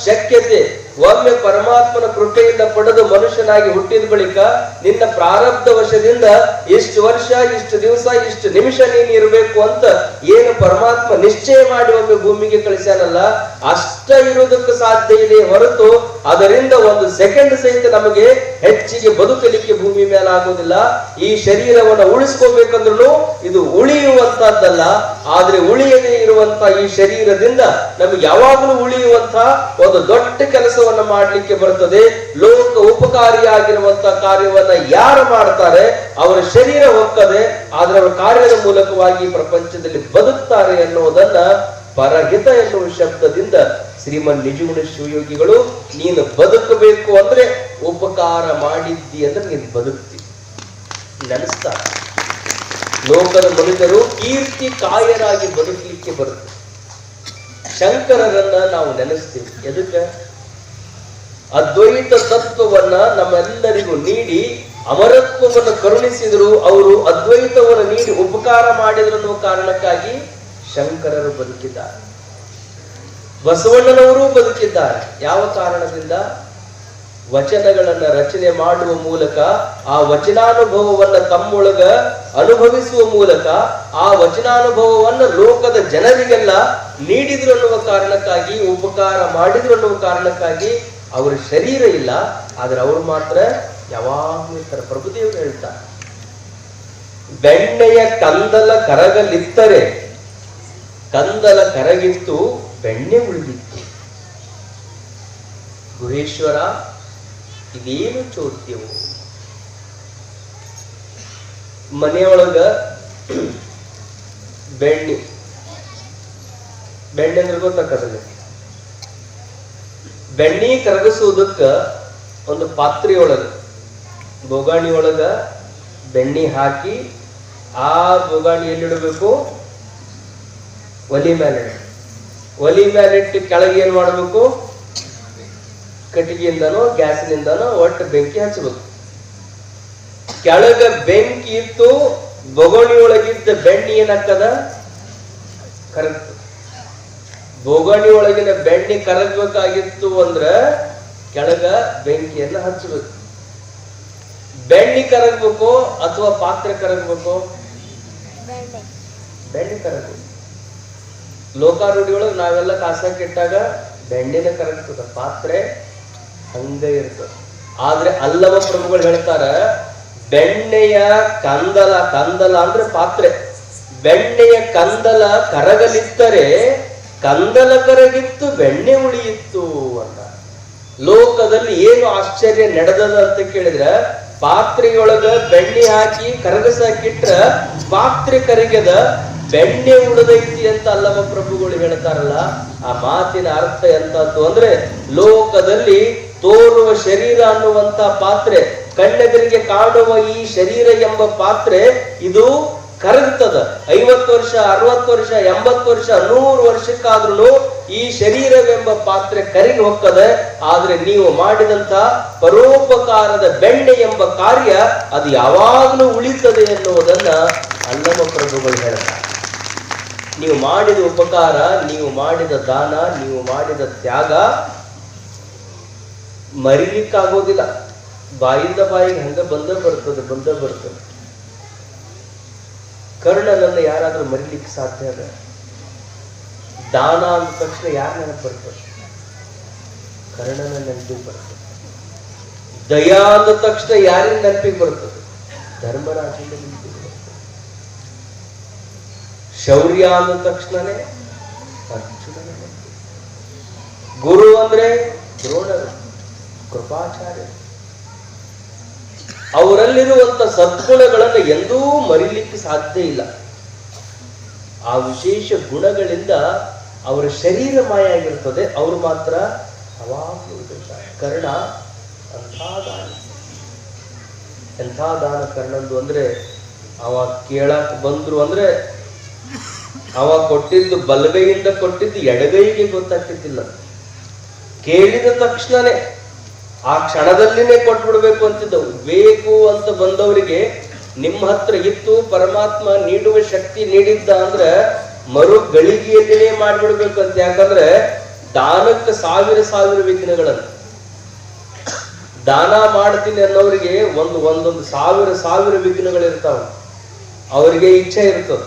ಶಕ್ಯತೆ. ಒಮ್ಮೆ ಪರಮಾತ್ಮನ ಕೃಪೆಯಿಂದ ಪಡೆದು ಮನುಷ್ಯನಾಗಿ ಹುಟ್ಟಿದ ಬಳಿಕ ನಿನ್ನ ಪ್ರಾರಬ್ಧ ವಶದಿಂದ ಇಷ್ಟು ವರ್ಷ, ಇಷ್ಟು ದಿವಸ, ಇಷ್ಟು ನಿಮಿಷ ನೀನು ಇರಬೇಕು ಅಂತ ಏನು ಪರಮಾತ್ಮ ನಿಶ್ಚಯ ಮಾಡಿ ಒಮ್ಮೆ ಭೂಮಿಗೆ ಕಳಿಸ್ಯಾನಲ್ಲ, ಅಷ್ಟ ಇರುವುದಕ್ಕೆ ಸಾಧ್ಯ ಇದೆ ಹೊರತು ಅದರಿಂದ 1 ಸೆಕೆಂಡ್ ಸಹಿತ ನಮಗೆ ಹೆಚ್ಚಿಗೆ ಬದುಕಲಿಕ್ಕೆ ಭೂಮಿ ಮೇಲೆ ಆಗೋದಿಲ್ಲ. ಈ ಶರೀರವನ್ನು ಉಳಿಸ್ಕೋಬೇಕಂದ್ರೂ ಇದು ಉಳಿಯುವಂತಹದ್ದಲ್ಲ. ಆದ್ರೆ ಉಳಿಯದೇ ಇರುವಂತ ಈ ಶರೀರದಿಂದ ನಮಗೆ ಯಾವಾಗಲೂ ಉಳಿಯುವಂತ ಒಂದು ದೊಡ್ಡ ಕೆಲಸವನ್ನ ಮಾಡಲಿಕ್ಕೆ ಬರ್ತದೆ. ಲೋಕ ಉಪಕಾರಿಯಾಗಿರುವಂತಹ ಕಾರ್ಯವನ್ನ ಯಾರು ಮಾಡ್ತಾರೆ ಅವರ ಶರೀರ ಹೋಗ್ತದೆ, ಆದ್ರೆ ಅವರ ಕಾರ್ಯದ ಮೂಲಕವಾಗಿ ಪ್ರಪಂಚದಲ್ಲಿ ಬದುಕ್ತಾರೆ ಎನ್ನುವುದನ್ನ ಪರಹಿತ ಎನ್ನುವ ಶಬ್ದದಿಂದ ಶ್ರೀಮನ್ ನಿಜಗುಣ ಶಿವಯೋಗಿಗಳು ನೀನು ಬದುಕಬೇಕು ಅಂದ್ರೆ ಉಪಕಾರ ಮಾಡಿದ್ದಿ ಅಂದ್ರೆ ನೀನು ಬದುಕ್ತಿ ನೆನೆಸ್ತಾರೆ. ಲೋಕದ ಮನುಷ್ಯರು ಕೀರ್ತಿ ಕಾಯರಾಗಿ ಬದುಕಲಿಕ್ಕೆ ಬರುತ್ತೆ. ಶಂಕರರನ್ನ ನಾವು ನೆನೆಸ್ತೀವಿ. ಎದಕ್ಕೆ? ಅದ್ವೈತ ತತ್ವವನ್ನ ನಮ್ಮೆಲ್ಲರಿಗೂ ನೀಡಿ ಅಮರತ್ವವನ್ನು ಕರುಣಿಸಿದ್ರು. ಅವರು ಅದ್ವೈತವನ್ನು ನೀಡಿ ಉಪಕಾರ ಮಾಡಿದ್ರು ಅನ್ನುವ ಕಾರಣಕ್ಕಾಗಿ ಶಂಕರರು ಬದುಕಿದ್ದಾರೆ. ಬಸವಣ್ಣನವರು ಬದುಕಿದ್ದಾರೆ. ಯಾವ ಕಾರಣದಿಂದ? ವಚನಗಳನ್ನ ರಚನೆ ಮಾಡುವ ಮೂಲಕ ಆ ವಚನಾನುಭವವನ್ನ ತಮ್ಮೊಳಗ ಅನುಭವಿಸುವ ಮೂಲಕ ಆ ವಚನಾನುಭವವನ್ನ ಲೋಕದ ಜನರಿಗೆಲ್ಲ ನೀಡಿದ್ರು ಅನ್ನುವ ಕಾರಣಕ್ಕಾಗಿ, ಉಪಕಾರ ಮಾಡಿದ್ರು ಅನ್ನುವ ಕಾರಣಕ್ಕಾಗಿ. ಅವರ ಶರೀರ ಇಲ್ಲ, ಆದ್ರೆ ಅವರು ಮಾತ್ರ ಯಾವಾಗಲೂ ಇರ್ತಾರೆ. ಪ್ರಭುದೇವರು ಹೇಳ್ತಾರೆ, ಬೆಣ್ಣೆಯ ಕಂದಲ ಕರಗಲಿತ್ತರೆ ಕಂದಲ ಕರಗಿತ್ತು, ಬೆಣ್ಣೆ ಉಳಿದಿತ್ತು. ಗುಹೇಶ್ವರ, ಇದೇನು ಚೋದ್ಯವು? ಮನೆಯೊಳಗ ಬೆಣ್ಣೆ ಅಂದ್ರೆ ಗೊತ್ತಾಕದಲ್ಲಿ, ಬೆಣ್ಣೆ ಕರಗಿಸುವುದಕ್ಕ ಒಂದು ಪಾತ್ರೆಯೊಳಗ ಬೋಗಾಣಿ ಒಳಗ ಬೆಣ್ಣೆ ಹಾಕಿ ಆ ಬೋಗಾಣಿ ಎಲ್ಲಿಡಬೇಕು? ಒಲಿ ಮೇಲೆ. ಒಲಿ ಮೇಲೆ ಇಟ್ಟು ಕೆಳಗೆ ಏನ್ ಮಾಡಬೇಕು? ಕಟ್ಟಿಗೆಯಿಂದನೋ ಗ್ಯಾಸ್ನಿಂದನೋ ಒಟ್ಟು ಬೆಂಕಿ ಹಚ್ಚಬೇಕು. ಕೆಳಗ ಬೆಂಕಿ ಇತ್ತು, ಬೋಗಾಣಿ ಒಳಗಿದ್ದ ಬೆಣ್ಣೆ ಏನಾಗ್ತದ? ಕರಗ್ತದ. ಬೋಗಾಣಿ ಒಳಗಿನ ಬೆಣ್ಣೆ ಕರಗಬೇಕಾಗಿತ್ತು ಅಂದ್ರ ಕೆಳಗ ಬೆಂಕಿಯನ್ನ ಹಚ್ಚಬೇಕು. ಬೆಣ್ಣೆ ಕರಗಬೇಕು ಅಥವಾ ಪಾತ್ರೆ ಕರಗಬೇಕು? ಬೆಣ್ಣೆ ಕರಗಬೇಕು. ಲೋಕಾರೂಢಿ ಒಳಗೆ ನಾವೆಲ್ಲ ಕಾಸಕ್ಕಿಟ್ಟಾಗ ಬೆಣ್ಣೆನ ಕರಗ್ತದ, ಪಾತ್ರೆ ಹಂಗ ಇರ್ತದ. ಆದ್ರೆ ಅಲ್ಲವ ಪ್ರಭುಗಳು ಹೇಳ್ತಾರ, ಬೆಣ್ಣೆಯ ಕಂದಲ, ಕಂದಲ ಅಂದ್ರೆ ಪಾತ್ರೆ, ಬೆಣ್ಣೆಯ ಕಂದಲ ಕರಗಲಿತ್ತರೆ ಕಂದಲ ಕರಗಿತ್ತು, ಬೆಣ್ಣೆ ಉಳಿಯಿತ್ತು ಅಂತ. ಲೋಕದಲ್ಲಿ ಏನು ಆಶ್ಚರ್ಯ ನಡೆದದ ಅಂತ ಕೇಳಿದ್ರೆ, ಪಾತ್ರೆಯೊಳಗ ಬೆಣ್ಣೆ ಹಾಕಿ ಕರಗಸಾಕಿಟ್ರ ಪಾತ್ರೆ ಕರಗದ, ಬೆಣ್ಣೆ ಉಳಿದೈತಿ ಅಂತ ಅಲ್ಲವ ಪ್ರಭುಗಳು ಹೇಳ್ತಾರಲ್ಲ. ಆ ಮಾತಿನ ಅರ್ಥ ಎಂತದ್ದು ಅಂದ್ರೆ, ಲೋಕದಲ್ಲಿ ತೋರುವ ಶರೀರ ಅನ್ನುವಂತ ಪಾತ್ರೆ, ಕಣ್ಣೆದುರಿಗೆ ಕಾಣುವ ಈ ಶರೀರ ಎಂಬ ಪಾತ್ರೆ ಇದು ಕರಗ್ತದ. 50 ವರ್ಷ, 60 ವರ್ಷ, 80 ವರ್ಷ, 100 ವರ್ಷಕ್ಕಾದ್ರೂ ಈ ಶರೀರವೆಂಬ ಪಾತ್ರೆ ಕರಗಿ ಹೋಗ್ತದೆ. ಆದ್ರೆ ನೀವು ಮಾಡಿದಂತ ಪರೋಪಕಾರದ ಬೆಣ್ಣೆ ಎಂಬ ಕಾರ್ಯ ಅದು ಯಾವಾಗಲೂ ಉಳಿತದೆ ಎನ್ನುವುದನ್ನ ಅಲ್ಲಮ ಪ್ರಭುಗಳು ಹೇಳ್ತಾರೆ. ನೀವು ಮಾಡಿದ ಉಪಕಾರ, ನೀವು ಮಾಡಿದ ದಾನ, ನೀವು ಮಾಡಿದ ತ್ಯಾಗ ಮರಿಲಿಕ್ಕಾಗೋದಿಲ್ಲ. ಬಾಯಿಂದ ಬಾಯಿಗೆ ಹಂಗ ಬಂದೇ ಬರ್ತದೆ. ಕರ್ಣನನ್ನ ಯಾರಾದ್ರೂ ಮರಿಲಿಕ್ಕೆ ಸಾಧ್ಯ ಅದ? ದಾನ ಅಂದ ತಕ್ಷಣ ಯಾರು ನೆನಪು ಬರ್ತದೆ? ಕರ್ಣನ ನೆನಪಿಗೆ ಬರ್ತದೆ. ದಯಾ ಅಂದ ತಕ್ಷಣ ಯಾರಿನ ನೆನಪಿಗೆ ಬರ್ತದೆ? ಧರ್ಮರಾಜನ ನೆನಪಿಗೆ ಬರ್ತದೆ. ಶೌರ್ಯ ಅಂದ ತಕ್ಷಣನೇ ಅರ್ಜುನನ ನೆನಪಿಗೆ. ಗುರು ಅಂದ್ರೆ ದ್ರೋಣರು, ಕೃಪಾಚಾರ್ಯ. ಅವರಲ್ಲಿರುವಂತ ಸದ್ಗುಣಗಳನ್ನು ಎಂದೂ ಮರಿಲಿಕ್ಕೆ ಸಾಧ್ಯ ಇಲ್ಲ. ಆ ವಿಶೇಷ ಗುಣಗಳಿಂದ ಅವರ ಶರೀರ ಮಾಯ ಆಗಿರ್ತದೆ, ಅವರು ಮಾತ್ರ ಅವಾಗಲೂ ಇರ್ತಾರೆ. ಕರ್ಣ ಎಂಥ ದಾನ ಕರ್ಣಂದು ಅಂದ್ರೆ, ಅವ ಕೇಳಕ್ ಬಂದ್ರು ಅಂದ್ರೆ ಅವ ಕೊಟ್ಟಿದ್ದು ಬಲಗೈಯಿಂದ ಕೊಟ್ಟಿದ್ದು ಎಡಗೈಗೆ ಗೊತ್ತಾಗ್ತಿದ್ದಿಲ್ಲ. ಕೇಳಿದ ತಕ್ಷಣನೇ ಆ ಕ್ಷಣದಲ್ಲಿನೇ ಕೊಟ್ಬಿಡ್ಬೇಕು ಅಂತಿದ್ದವು. ಬೇಕು ಅಂತ ಬಂದವರಿಗೆ ನಿಮ್ಮ ಹತ್ರ ಇತ್ತು, ಪರಮಾತ್ಮ ನೀಡುವ ಶಕ್ತಿ ನೀಡಿದ್ದ ಅಂದ್ರೆ ಮರು ಗಳಿಗೆಯಲ್ಲಿನೇ ಮಾಡ್ಬಿಡ್ಬೇಕು ಅಂತ. ಯಾಕಂದ್ರೆ ದಾನಕ್ಕೆ ಸಾವಿರ ವಿಘ್ನಗಳನ್ನು, ದಾನ ಮಾಡ್ತೀನಿ ಅನ್ನೋರಿಗೆ ಒಂದೊಂದು ಸಾವಿರ ವಿಘ್ನಗಳಿರ್ತಾವ. ಅವರಿಗೆ ಇಚ್ಛೆ ಇರ್ತದ,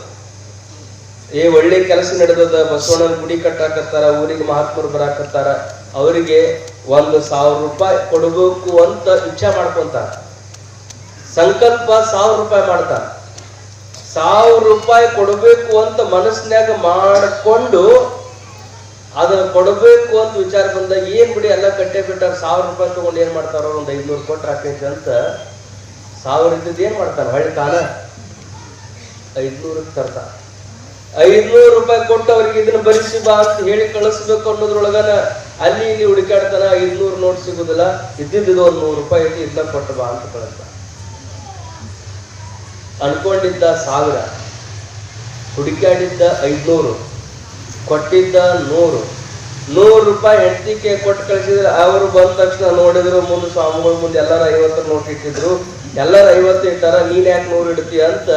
ಒಳ್ಳೆ ಕೆಲಸ ನಡೆದದ, ಬಸವಣ್ಣನ ಗುಡಿ ಕಟ್ಟಾಕತ್ತಾರ, ಊರಿಗೆ ಮಹಾತ್ಮರು ಬರಾಕತ್ತಾರ, ಅವರಿಗೆ 1,000 ರೂಪಾಯಿ ಕೊಡಬೇಕು ಅಂತ ಇಚ್ಛೆ ಮಾಡ್ಕೊಂತಾರ. ಸಂಕಲ್ಪ 1,000 ರೂಪಾಯಿ ಮಾಡ್ತಾರ. 1,000 ರೂಪಾಯಿ ಕೊಡಬೇಕು ಅಂತ ಮನಸ್ಸಿನಾಗ ಮಾಡಿಕೊಂಡು ಅದನ್ನ ಕೊಡಬೇಕು ಅಂತ ವಿಚಾರ ಬಂದಾಗ, ಏನ್ ಬಿಡಿ ಎಲ್ಲ ಕಟ್ಟೆ ಬಿಟ್ಟಾರ, 1,000 ರೂಪಾಯಿ ತಗೊಂಡು ಏನ್ ಮಾಡ್ತಾರ, ಒಂದು 500 ಕೊಟ್ರೆ ಹಾಕೈತೆ ಅಂತ 1,000 ಇದ್ದದ್ದು ಏನ್ ಮಾಡ್ತಾರ, ಹೊಳ್ಳಿ ಕಾಲ 500 ತರ್ತಾರ. 500 ರೂಪಾಯಿ ಕೊಟ್ಟು ಅವ್ರಿಗೆ ಇದನ್ನ ಬರಿಸಿ ಬಾ ಅಂತ ಹೇಳಿ ಕಳಿಸ್ಬೇಕು ಅನ್ನೋದ್ರೊಳಗನ ಅಲ್ಲಿ ಇಲ್ಲಿ ಹುಡುಕಾಡ್ತಾನ. 500 ನೋಟ್ ಸಿಗುದಿಲ್ಲ, ಇದ್ದಿದ್ದು 100 ರೂಪಾಯಿ ಐತಿ, ಇದನ್ನ ಕೊಟ್ಟು ಬಾ ಅಂತ ಕಳಿಸ್ತಾನ. ಅನ್ಕೊಂಡಿದ್ದ 1000, ಹುಡುಕಾಡಿದ್ದ 500, ಕೊಟ್ಟಿದ್ದ 100 ರೂಪಾಯಿ ಹೆಂಡತಿಗೆ ಕೊಟ್ಟು ಕಳಿಸಿದ್ರೆ ಅವರು ಬಂದ ತಕ್ಷಣ ನೋಡಿದ್ರು, ಮುಂದೆ ಸ್ವಾಮಿಗಳ ಮುಂದೆ ಎಲ್ಲಾರು 50 ನೋಟ್ ಇಟ್ಟಿದ್ರು, ಎಲ್ಲಾರು 50 ಇಟ್ಟಾರ, ನೀನ್ ಯಾಕೆ 100 ಇಡ್ತೀಯ ಅಂತ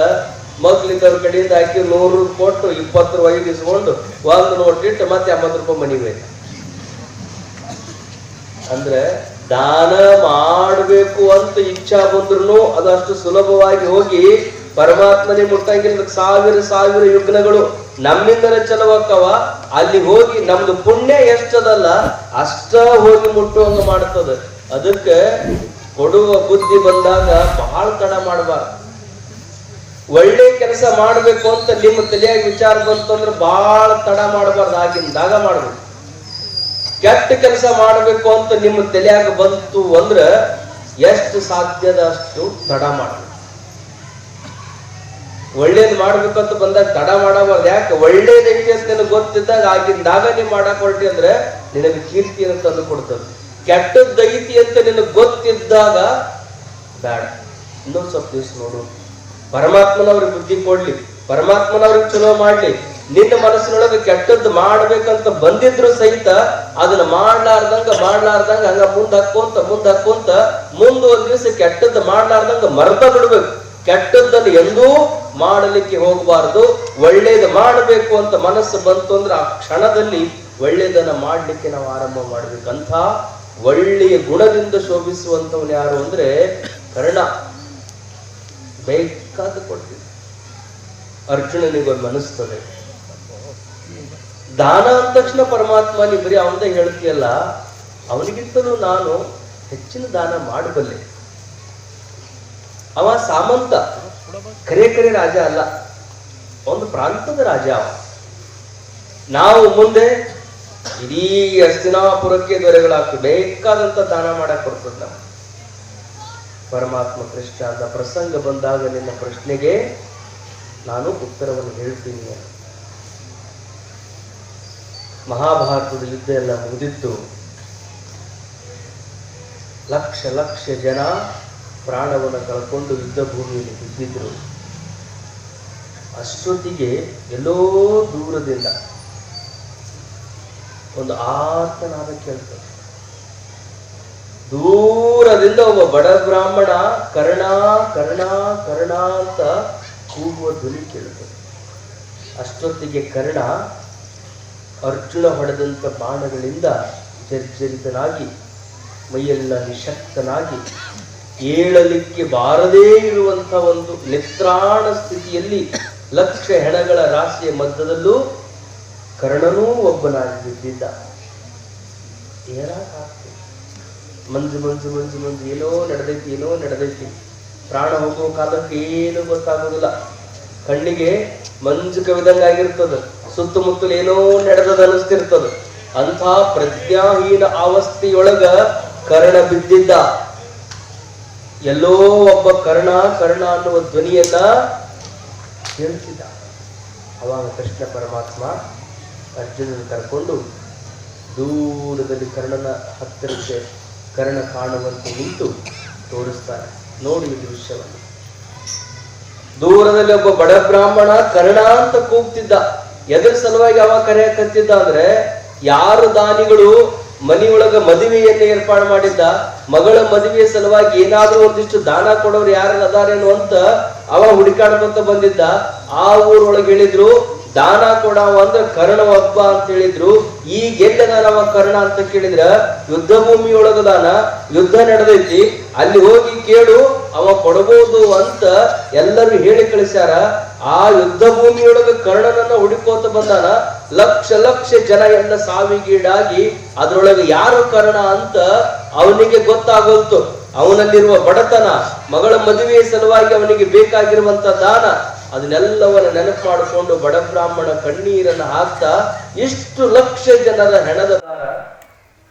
ಮಕ್ಳಿದ್ದವ್ರ ಕಡೆಯಿಂದ ಹಾಕಿ 100 ಕೊಟ್ಟು 20 ರೂಪಾಯಿ ಇಸ್ಕೊಂಡು 1 ನೋಟ್ ಇಟ್ಟು ಮತ್ತೆ 50 ರೂಪಾಯಿ ಮನೆಗೆ ಬೇಕು. ಅಂದ್ರೆ ದಾನ ಮಾಡಬೇಕು ಅಂತ ಇಚ್ಛಾ ಬಂದ್ರು ಅದಷ್ಟು ಸುಲಭವಾಗಿ ಹೋಗಿ ಪರಮಾತ್ಮನೇ ಮುಟ್ಟಂಗಿಲ್ಲ. ಸಾವಿರ ಯುಗ್ನಗಳು ನಮ್ಮಿಂದಲೇ ಚಲವಾಕ್ಕವ. ಅಲ್ಲಿ ಹೋಗಿ ನಮ್ದು ಪುಣ್ಯ ಎಷ್ಟದಲ್ಲ ಅಷ್ಟ ಹೋಗಿ ಮುಟ್ಟುವಂಗ ಮಾಡ್ತದೆ. ಅದಕ್ಕೆ ಕೊಡುವ ಬುದ್ಧಿ ಬಂದಾಗ ಬಹಳ ತಡ ಮಾಡಬಾರ್ದು. ಒಳ್ಳೆ ಕೆಲಸ ಮಾಡ್ಬೇಕು ಅಂತ ನಿಮ್ಮ ತಲೆಯಾಗಿ ವಿಚಾರ ಬಂತು ಅಂದ್ರೆ ಬಹಳ ತಡ ಮಾಡಬಾರ್ದು, ಆಗಿಂದಾಗ ಮಾಡ್ಬೇಕು. ಕೆಟ್ಟ ಕೆಲಸ ಮಾಡ್ಬೇಕು ಅಂತ ನಿಮ್ಮ ತಲೆಯಾಗ ಬಂತು ಅಂದ್ರ ಎಷ್ಟು ಸಾಧ್ಯದ ಅಷ್ಟು ತಡ ಮಾಡ್ಬೇಕು. ಒಳ್ಳೇದ್ ಮಾಡ್ಬೇಕಂತ ಬಂದಾಗ ತಡ ಮಾಡಬಾರ್ದು. ಯಾಕೆ? ಒಳ್ಳೇದೈತಿ ಅಂತ ನಿನಗೆ ಗೊತ್ತಿದ್ದಾಗ ಆಗಿಂದಾಗ ನೀವ್ ಮಾಡಕ್ ಹೊರಟಿ ಅಂದ್ರೆ ನಿನಗೆ ಕೀರ್ತಿಯನ್ನು ತಂದು ಕೊಡ್ತದೆ. ಕೆಟ್ಟದ್ದೈತಿ ಅಂತ ನಿನಗೆ ಗೊತ್ತಿದ್ದಾಗ ಬೇಡ, ಇನ್ನೊಂದ್ ಸ್ವಲ್ಪ ದಿವಸ ನೋಡು, ಪರಮಾತ್ಮನವ್ರಿಗೆ ಬುದ್ಧಿ ಕೊಡ್ಲಿ, ಪರಮಾತ್ಮನವ್ರಿಗೆ ಚಲೋ ಮಾಡ್ಲಿ. ನಿನ್ನ ಮನಸ್ಸಿನೊಳಗೆ ಕೆಟ್ಟದ್ದು ಮಾಡ್ಬೇಕಂತ ಬಂದಿದ್ರು ಸಹಿತ ಅದನ್ನ ಮಾಡ್ಲಾರ್ದಂಗ ಹಂಗ ಮುಂದ್ ಹಾಕೋಂತ ಮುಂದ್ ಒಂದ್ ದಿವಸ ಕೆಟ್ಟದ್ದು ಮಾಡ್ಲಾರ್ದಂಗ ಮರ್ತ ಬಿಡ್ಬೇಕು. ಕೆಟ್ಟದ್ದನ್ನು ಎಂದೂ ಮಾಡಲಿಕ್ಕೆ ಹೋಗಬಾರ್ದು. ಒಳ್ಳೇದು ಮಾಡಬೇಕು ಅಂತ ಮನಸ್ಸು ಬಂತು ಅಂದ್ರೆ ಆ ಕ್ಷಣದಲ್ಲಿ ಒಳ್ಳೇದನ್ನ ಮಾಡ್ಲಿಕ್ಕೆ ನಾವು ಆರಂಭ ಮಾಡ್ಬೇಕಂತ ಒಳ್ಳೆಯ ಗುಣದಿಂದ ಶೋಭಿಸುವಂತವನು ಯಾರು ಅಂದ್ರೆ ಕರ್ಣ. ಬೇಕಾದ ಕೊಡ್ತೀವಿ. ಅರ್ಜುನನಿಗೊಂದು ಅನಿಸ್ತದೆ, ದಾನ ಅಂದ ತಕ್ಷಣ ಪರಮಾತ್ಮ ನೀ ಬರೀ ಅವನದೇ ಹೇಳ್ತೀಯಲ್ಲ, ಅವನಿಗಿಂತಲೂ ನಾನು ಹೆಚ್ಚಿನ ದಾನ ಮಾಡಬಲ್ಲೆ. ಅವ ಸಾಮಂತ, ಕರೆ ರಾಜ ಅಲ್ಲ, ಒಂದು ಪ್ರಾಂತದ ರಾಜ ಅವ. ನಾವು ಮುಂದೆ ಇಡೀ ಹಸ್ತಿನಾಪುರಕ್ಕೆ ದೊರೆಗಳಾಗ್ತದೆ, ಬೇಕಾದಂತ ದಾನ ಮಾಡಕ್ ಬರ್ತದ. ನಾವು ಪರಮಾತ್ಮ ಕೃಷ್ಣ ಅಂತ ಪ್ರಸಂಗ ಬಂದಾಗ ನಿನ್ನ ಪ್ರಶ್ನೆಗೆ ನಾನು ಉತ್ತರವನ್ನು ಹೇಳ್ತೀನಿ. ಮಹಾಭಾರತದ ಯುದ್ಧ ಎಲ್ಲ ಮುಗಿದಿತ್ತು. ಲಕ್ಷ ಜನ ಪ್ರಾಣವನ್ನು ಕಳ್ಕೊಂಡು ಯುದ್ಧ ಭೂಮಿಯಲ್ಲಿ ಬಿದ್ದಿದ್ರು. ಅಷ್ಟೊತ್ತಿಗೆ ಎಲ್ಲೋ ದೂರದಿಂದ ಒಂದು ಆರ್ತನಾದ ಕೇಳ್ತದೆ. ದೂರದಿಂದ ಒಬ್ಬ ಬಡ ಬ್ರಾಹ್ಮಣ ಕರ್ಣ ಕರ್ಣ ಕರ್ಣ ಅಂತ ಕೂಗುವ ಧ್ವನಿ ಕೇಳುತ್ತದೆ. ಅಷ್ಟೊತ್ತಿಗೆ ಕರ್ಣ ಅರ್ಜುನ ಹೊಡೆದಂತ ಬಾಣಗಳಿಂದ ಜರ್ಜರಿತನಾಗಿ ಮೈಯೆಲ್ಲ ನಿಶಕ್ತನಾಗಿ ಏಳಲಿಕ್ಕೆ ಬಾರದೇ ಇರುವಂತ ಒಂದು ನಿತ್ರಾಣ ಸ್ಥಿತಿಯಲ್ಲಿ ಲಕ್ಷ ಹೆಣಗಳ ರಾಶಿಯ ಮಧ್ಯದಲ್ಲೂ ಕರ್ಣನೂ ಒಬ್ಬನಾಗಿ ಬಿದ್ದಿದ್ದ. ಏನಾಗ್ತದೆ? ಮಂಜು ಏನೋ ನಡೆದೈತಿ. ಪ್ರಾಣ ಹೋಗುವ ಕಾಲಕ್ಕೆ ಏನು ಗೊತ್ತಾಗೋದಿಲ್ಲ. ಕಣ್ಣಿಗೆ ಮಂಜು ಕವಿದಂಗಾಗಿರ್ತದ, ಸುತ್ತಮುತ್ತಲು ಏನೋ ನಡೆದದ ಅನಿಸ್ತಿರ್ತದ. ಅಂಥ ಪ್ರಜ್ಞಾಹೀನ ಅವಸ್ಥೆಯೊಳಗ ಕರ್ಣ ಬಿದ್ದಿದ್ದ. ಎಲ್ಲೋ ಒಬ್ಬ ಕರ್ಣ ಅನ್ನುವ ಧ್ವನಿಯನ್ನ ಕೇಳಿಸಿದ. ಅವಾಗ ಕೃಷ್ಣ ಪರಮಾತ್ಮ ಅರ್ಜುನನ ಕರ್ಕೊಂಡು ದೂರದಲ್ಲಿ ಕರ್ಣನ ಹತ್ತಿರಕ್ಕೆ ಕರ್ಣ ಕಾಣುವಂತೆ ನಿಂತು ತೋರಿಸ್ತಾರೆ. ನೋಡಿ ಈ ದೃಶ್ಯವನ್ನು. ದೂರದಲ್ಲಿ ಒಬ್ಬ ಬಡ ಬ್ರಾಹ್ಮಣ ಕರ್ಣ ಅಂತ ಕೂಗ್ತಿದ್ದ. ಎದ್ರ ಸಲುವಾಗಿ ಅವ ಕರೆಯಕತ್ತಿದ್ದ ಅಂದ್ರೆ, ಯಾರು ದಾನಿಗಳು ಮನೆಯೊಳಗ ಮದುವೆಯನ್ನು ಏರ್ಪಾಡು ಮಾಡಿದ್ದ, ಮಗಳ ಮದುವೆಯ ಸಲುವಾಗಿ ಏನಾದ್ರೂ ಒಂದಿಷ್ಟು ದಾನ ಕೊಡೋರು ಯಾರು ಅದಾರೇನು ಅಂತ ಅವ ಹುಡುಕಾಡ್ಕೊಂತ ಬಂದಿದ್ದ. ಆ ಊರೊಳಗೆ ಹೇಳಿದ್ರು ದಾನ ಕೊಡವ ಅಂದ್ರೆ ಕರ್ಣ ಒಬ್ಬ ಅಂತ ಹೇಳಿದ್ರು. ಈಗ ಎಲ್ಲದಾನ ಅವ ಕರ್ಣ ಅಂತ ಕೇಳಿದ್ರ, ಯುದ್ಧ ಭೂಮಿಯೊಳಗದಾನ, ಯುದ್ಧ ನಡೆದೈತಿ, ಅಲ್ಲಿ ಹೋಗಿ ಕೇಳು, ಅವ ಕೊಡಬಹುದು ಅಂತ ಎಲ್ಲರೂ ಹೇಳಿ ಕಳಿಸ್ಯಾರ. ಆ ಯುದ್ಧ ಭೂಮಿಯೊಳಗ ಕರ್ಣನನ್ನ ಹುಡುಕೋತ ಬಂದಾನ. ಲಕ್ಷ ಜನ ಎಲ್ಲ ಸಾವಿಗೀಡಾಗಿ ಅದ್ರೊಳಗೆ ಯಾರು ಕರ್ಣ ಅಂತ ಅವನಿಗೆ ಗೊತ್ತಾಗೋಲ್ತು. ಅವನಲ್ಲಿರುವ ಬಡತನ, ಮಗಳ ಮದುವೆಯ ಸಲುವಾಗಿ ಅವನಿಗೆ ಬೇಕಾಗಿರುವಂತ ದಾನ, ಅದನ್ನೆಲ್ಲವನ್ನ ನೆನಪು ಮಾಡಿಕೊಂಡು ಬಡ ಬ್ರಾಹ್ಮಣ ಕಣ್ಣೀರನ್ನು ಹಾಕ್ತಾ ಇಷ್ಟು ಲಕ್ಷ ಜನರ ಹೆಣದ ದಾರ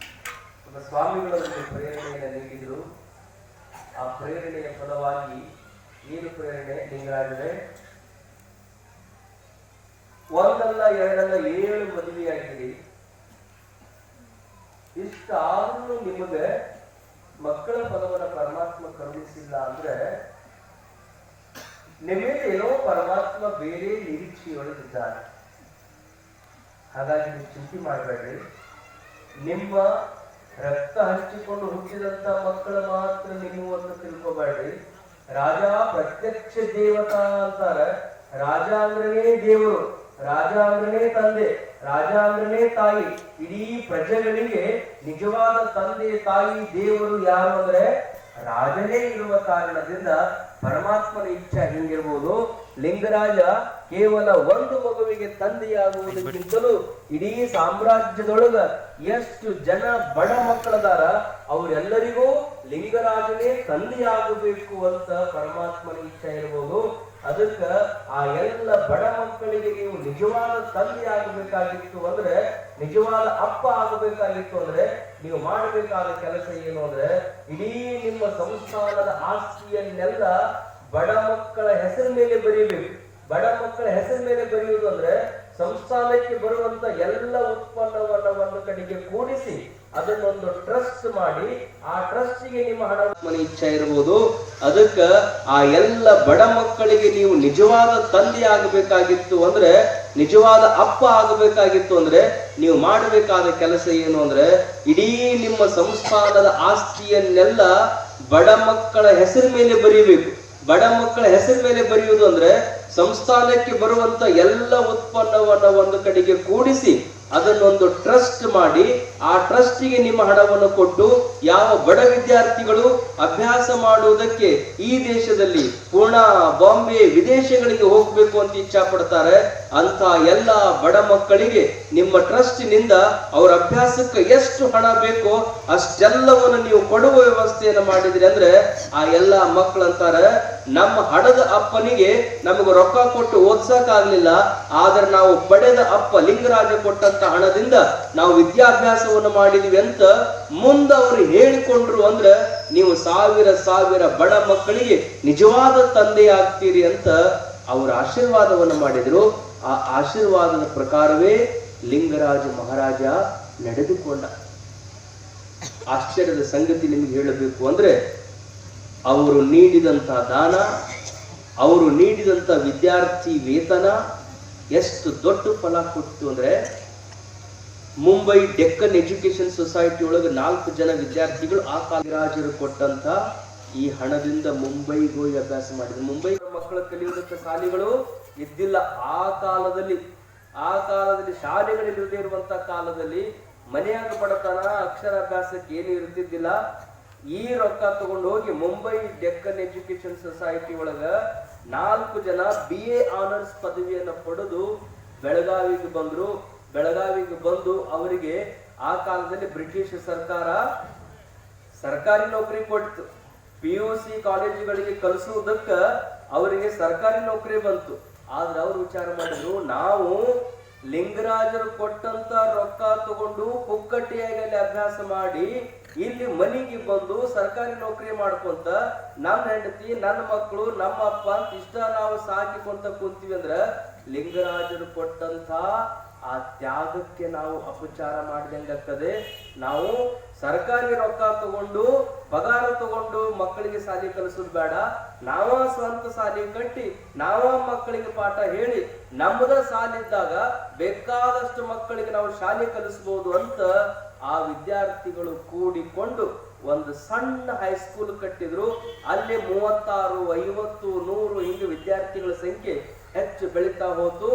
ಸ್ವಾಮಿಗಳಲ್ಲಿ ಪ್ರೇರಣೆಯನ್ನು ನೀಡಿದ್ರು. ಆ ಪ್ರೇರಣೆಯ ಫಲವಾಗಿ ಏನು ಪ್ರೇರಣೆ ನಿಂಗಾಗಿದೆ? ಒಂದಲ್ಲ ಎರಡಲ್ಲ 7 ಮದುವೆಯಾಗಿರಿ. ಇಷ್ಟಾದ್ರೂ ನಿಮಗೆ ಮಕ್ಕಳ ಫಲವನ್ನ ಪರಮಾತ್ಮ ಕರುಣಿಸಿಲ್ಲ ಅಂದ್ರೆ ನಿಮಗೆ ಏನೋ ಪರಮಾತ್ಮ ಬೇರೆ ನಿರೀಕ್ಷೆಯೊಳಗಿದ್ದಾನೆ. ಹಾಗಾಗಿ ನೀವು ಚಿಂತೆ ಮಾಡಬೇಡ್ರಿ. ನಿಮ್ಮ ರಕ್ತ ಹಂಚಿಕೊಂಡು ಹುಟ್ಟಿದಂತ ಮಕ್ಕಳು ಮಾತ್ರ ನೀವು ಅಂತ ತಿಳ್ಕೊಬೇಡ್ರಿ. ರಾಜ ಪ್ರತ್ಯಕ್ಷ ದೇವತಾ ಅಂತಾರೆ. ರಾಜ ಅಂದ್ರನೇ ದೇವರು, ರಾಜ ಅಂದ್ರನೇ ತಂದೆ, ರಾಜ ಅಂದ್ರನೇ ತಾಯಿ. ಇಡೀ ಪ್ರಜೆಗಳಿಗೆ ನಿಜವಾದ ತಂದೆ ತಾಯಿ ದೇವರು ಯಾರು ಅಂದ್ರೆ ರಾಜನೇ ಇರುವ ಕಾರಣದಿಂದ ಪರಮಾತ್ಮನ ಇಚ್ಛೆ ಹಿಂಗಿರ್ಬೋದು. ಲಿಂಗರಾಜ ಕೇವಲ ಒಂದು ಮಗುವಿಗೆ ತಂದೆಯಾಗುವುದಕ್ಕಿಂತಲೂ ಇಡೀ ಸಾಮ್ರಾಜ್ಯದೊಳಗ ಎಷ್ಟು ಜನ ಬಡ ಮಕ್ಕಳದಾರ ಅವರೆಲ್ಲರಿಗೂ ಲಿಂಗರಾಜನೇ ತಂದೆಯಾಗಬೇಕು ಅಂತ ಪರಮಾತ್ಮನ ಇಚ್ಛೆ ಇರ್ಬೋದು. ಅದಕ್ಕ ಆ ಎಲ್ಲ ಬಡ ಮಕ್ಕಳಿಗೆ ನೀವು ನಿಜವಾದ ತಂದೆ ಆಗಬೇಕಾಗಿತ್ತು ಅಂದ್ರೆ, ನಿಜವಾದ ಅಪ್ಪ ಆಗಬೇಕಾಗಿತ್ತು ಅಂದ್ರೆ ನೀವು ಮಾಡಬೇಕಾದ ಕೆಲಸ ಏನು ಅಂದ್ರೆ, ಇಡೀ ನಿಮ್ಮ ಸಂಸ್ಥಾನದ ಆಸ್ತಿಯನ್ನೆಲ್ಲ ಬಡ ಮಕ್ಕಳ ಹೆಸರು ಮೇಲೆ ಬರೀಬೇಕು. ಬಡ ಮಕ್ಕಳ ಹೆಸರು ಮೇಲೆ ಬರೆಯುವುದು ಅಂದ್ರೆ ಸಂಸ್ಥಾನಕ್ಕೆ ಬರುವಂತ ಎಲ್ಲ ಉತ್ಪನ್ನವನ್ನ ಒಂದು ಕಡೆಗೆ ಕೂಡಿಸಿ ಅದನ್ನೊಂದು ಟ್ರಸ್ಟ್ ಮಾಡಿ ಆ ಟ್ರಸ್ಟಿಗೆ ನಿಮ್ಮ ಹಣ ಇಚ್ಛೆ ಇರಬಹುದು. ಅದಕ್ಕ ಆ ಎಲ್ಲ ಬಡ ಮಕ್ಕಳಿಗೆ ನೀವು ನಿಜವಾದ ತಂದೆ ಆಗಬೇಕಾಗಿತ್ತು ಅಂದ್ರೆ, ನಿಜವಾದ ಅಪ್ಪ ಆಗಬೇಕಾಗಿತ್ತು ಅಂದ್ರೆ ನೀವು ಮಾಡಬೇಕಾದ ಕೆಲಸ ಏನು ಅಂದ್ರೆ, ಇಡೀ ನಿಮ್ಮ ಸಂಸ್ಥಾನದ ಆಸ್ತಿಯನ್ನೆಲ್ಲ ಬಡ ಮಕ್ಕಳ ಹೆಸರು ಮೇಲೆ ಬರೀಬೇಕು. ಬಡ ಮಕ್ಕಳ ಹೆಸರು ಮೇಲೆ ಬರೆಯುವುದು ಅಂದ್ರೆ ಸಂಸ್ಥಾನಕ್ಕೆ ಬರುವಂತ ಎಲ್ಲ ಉತ್ಪನ್ನವನ್ನ ಒಂದು ಕಡೆಗೆ ಕೂಡಿಸಿ ಅದನ್ನೊಂದು ಟ್ರಸ್ಟ್ ಮಾಡಿ ಆ ಟ್ರಸ್ಟಿಗೆ ನಿಮ್ಮ ಹಣವನ್ನು ಕೊಟ್ಟು ಯಾವ ಬಡ ವಿದ್ಯಾರ್ಥಿಗಳು ಅಭ್ಯಾಸ ಮಾಡುವುದಕ್ಕೆ ಈ ದೇಶದಲ್ಲಿ ಪೂರ್ಣ ಬಾಂಬೆ ವಿದೇಶಗಳಿಗೆ ಹೋಗ್ಬೇಕು ಅಂತ ಇಚ್ಛಾ ಪಡ್ತಾರೆ ಅಂತ ಎಲ್ಲ ಬಡ ಮಕ್ಕಳಿಗೆ ನಿಮ್ಮ ಟ್ರಸ್ಟಿನಿಂದ ಅವರ ಅಭ್ಯಾಸಕ್ಕೆ ಎಷ್ಟು ಹಣ ಬೇಕೋ ಅಷ್ಟೆಲ್ಲವನ್ನು ನೀವು ಕೊಡುವ ವ್ಯವಸ್ಥೆಯನ್ನು ಮಾಡಿದ್ರಿ ಅಂದ್ರೆ ಆ ಎಲ್ಲ ಮಕ್ಕಳು ಅಂತಾರೆ, ನಮ್ಮ ಹಣದ ಅಪ್ಪನಿಗೆ ನಮಗೆ ರೊಕ್ಕ ಕೊಟ್ಟು ಓದ್ಸಕ್ಕಾಗ್ಲಿಲ್ಲ, ಆದ್ರೆ ನಾವು ಪಡೆದ ಅಪ್ಪ ಲಿಂಗರಾಜ ಕೊಟ್ಟಂತ ಹಣದಿಂದ ನಾವು ವಿದ್ಯಾಭ್ಯಾಸವನ್ನು ಮಾಡಿದ್ವಿ ಅಂತ ಮುಂದೆ ಅವರು ಹೇಳಿಕೊಂಡ್ರು ಅಂದ್ರೆ ನೀವು ಸಾವಿರ ಸಾವಿರ ಬಡ ಮಕ್ಕಳಿಗೆ ನಿಜವಾದ ತಂದೆ ಆಗ್ತೀರಿ ಅಂತ ಅವರ ಆಶೀರ್ವಾದವನ್ನು ಮಾಡಿದ್ರು. ಆ ಆಶೀರ್ವಾದದ ಪ್ರಕಾರವೇ ಲಿಂಗರಾಜ ಮಹಾರಾಜ ನಡೆದುಕೊಂಡ. ಆಶ್ಚರ್ಯದ ಸಂಗತಿ ನಿಮಗೆ ಹೇಳಬೇಕು ಅಂದ್ರೆ, ಅವರು ನೀಡಿದಂತ ದಾನ, ಅವರು ನೀಡಿದಂತ ವಿದ್ಯಾರ್ಥಿ ವೇತನ ಎಷ್ಟು ದೊಡ್ಡ ಫಲ ಕೊಟ್ಟು ಅಂದ್ರೆ, ಮುಂಬೈ ಡೆಕ್ಕನ್ ಎಜುಕೇಶನ್ ಸೊಸೈಟಿ ಒಳಗೆ 4 ಜನ ವಿದ್ಯಾರ್ಥಿಗಳು ಆ ಕಾಲರಾಜರು ಕೊಟ್ಟಂತ ಈ ಹಣದಿಂದ ಮುಂಬೈಗೆ ಹೋಗಿ ಅಭ್ಯಾಸ ಮಾಡಿದ್ರು. ಮುಂಬೈ ಮಕ್ಕಳು ಕಲಿಯುವುದಕ್ಕೆ ಶಾಲೆಗಳು ಇದ್ದಿಲ್ಲ. ಆ ಕಾಲದಲ್ಲಿ ಶಾಲೆಗಳಿಲ್ಲದೆ ಇರುವಂತ ಕಾಲದಲ್ಲಿ ಮನೆಯಾಗ ಬಡತನ, ಅಕ್ಷರಾಭ್ಯಾಸಕ್ಕೆ ಏನು ಇರ್ತಿದ್ದಿಲ್ಲ. ಈ ರೊಕ್ಕ ತಗೊಂಡು ಹೋಗಿ ಮುಂಬೈ ಡೆಕ್ಕನ್ ಎಜುಕೇಶನ್ ಸೊಸೈಟಿ ಒಳಗ 4 ಜನ BA ಆನರ್ಸ್ ಪದವಿಯನ್ನು ಪಡೆದು ಬೆಳಗಾವಿಗೆ ಬಂದ್ರು. ಬೆಳಗಾವಿಗೆ ಬಂದು ಅವರಿಗೆ ಆ ಕಾಲದಲ್ಲಿ ಬ್ರಿಟಿಷ್ ಸರ್ಕಾರ ಸರ್ಕಾರಿ ನೌಕರಿ ಕೊಡ್ತು. PUC ಕಾಲೇಜುಗಳಿಗೆ ಕಲಿಸುವುದಕ್ಕ ಅವರಿಗೆ ಸರ್ಕಾರಿ ನೌಕರಿ ಬಂತು. ಆದ್ರೆ ಅವ್ರು ವಿಚಾರ ಮಾಡಿದ್ರು, ನಾವು ಲಿಂಗರಾಜರು ಕೊಟ್ಟಂತ ರೊಕ್ಕ ತಗೊಂಡು ಪುಕ್ಕಟ್ಟಿಯಾಗಿ ಅಲ್ಲಿ ಅಭ್ಯಾಸ ಮಾಡಿ ಇಲ್ಲಿ ಮನೆಗೆ ಬಂದು ಸರ್ಕಾರಿ ನೌಕರಿ ಮಾಡ್ಕೊಂತ ನಮ್ಮ ಹೆಂಡತಿ, ನನ್ನ ಮಕ್ಕಳು, ನಮ್ಮ ಅಪ್ಪ ಅಂತ ಇಷ್ಟ ನಾವು ಸಾಕಿಕೊಂತ ಕುಂತೀವಿ ಅಂದ್ರ ಲಿಂಗರಾಜರು ಕೊಟ್ಟಂತ ಆ ತ್ಯಾಗಕ್ಕೆ ನಾವು ಅಪಚಾರ ಮಾಡಿದಂಗಾಗ್ತದೆ. ನಾವು ಸರ್ಕಾರಿ ರೊಕ್ಕ ತಗೊಂಡು ಪಗಾರ ತಗೊಂಡು ಮಕ್ಕಳಿಗೆ ಶಾಲೆ ಕಲಿಸೋದು ಬೇಡ, ನಾವ ಸ್ವಂತ ಶಾಲೆ ಕಟ್ಟಿ ನಾವ ಮಕ್ಕಳಿಗೆ ಪಾಠ ಹೇಳಿ ನಮ್ಮದ ಶಾಲಿದ್ದಾಗ ಬೇಕಾದಷ್ಟು ಮಕ್ಕಳಿಗೆ ನಾವು ಶಾಲೆ ಕಲಿಸಬಹುದು ಅಂತ ಆ ವಿದ್ಯಾರ್ಥಿಗಳು ಕೂಡಿಕೊಂಡು ಒಂದು ಸಣ್ಣ ಹೈಸ್ಕೂಲ್ ಕಟ್ಟಿದ್ರು. ಅಲ್ಲಿ 36, 50, 100 ಹಿಂಗೆ ವಿದ್ಯಾರ್ಥಿಗಳ ಸಂಖ್ಯೆ ಹೆಚ್ಚು ಬೆಳೀತಾ ಹೋತು.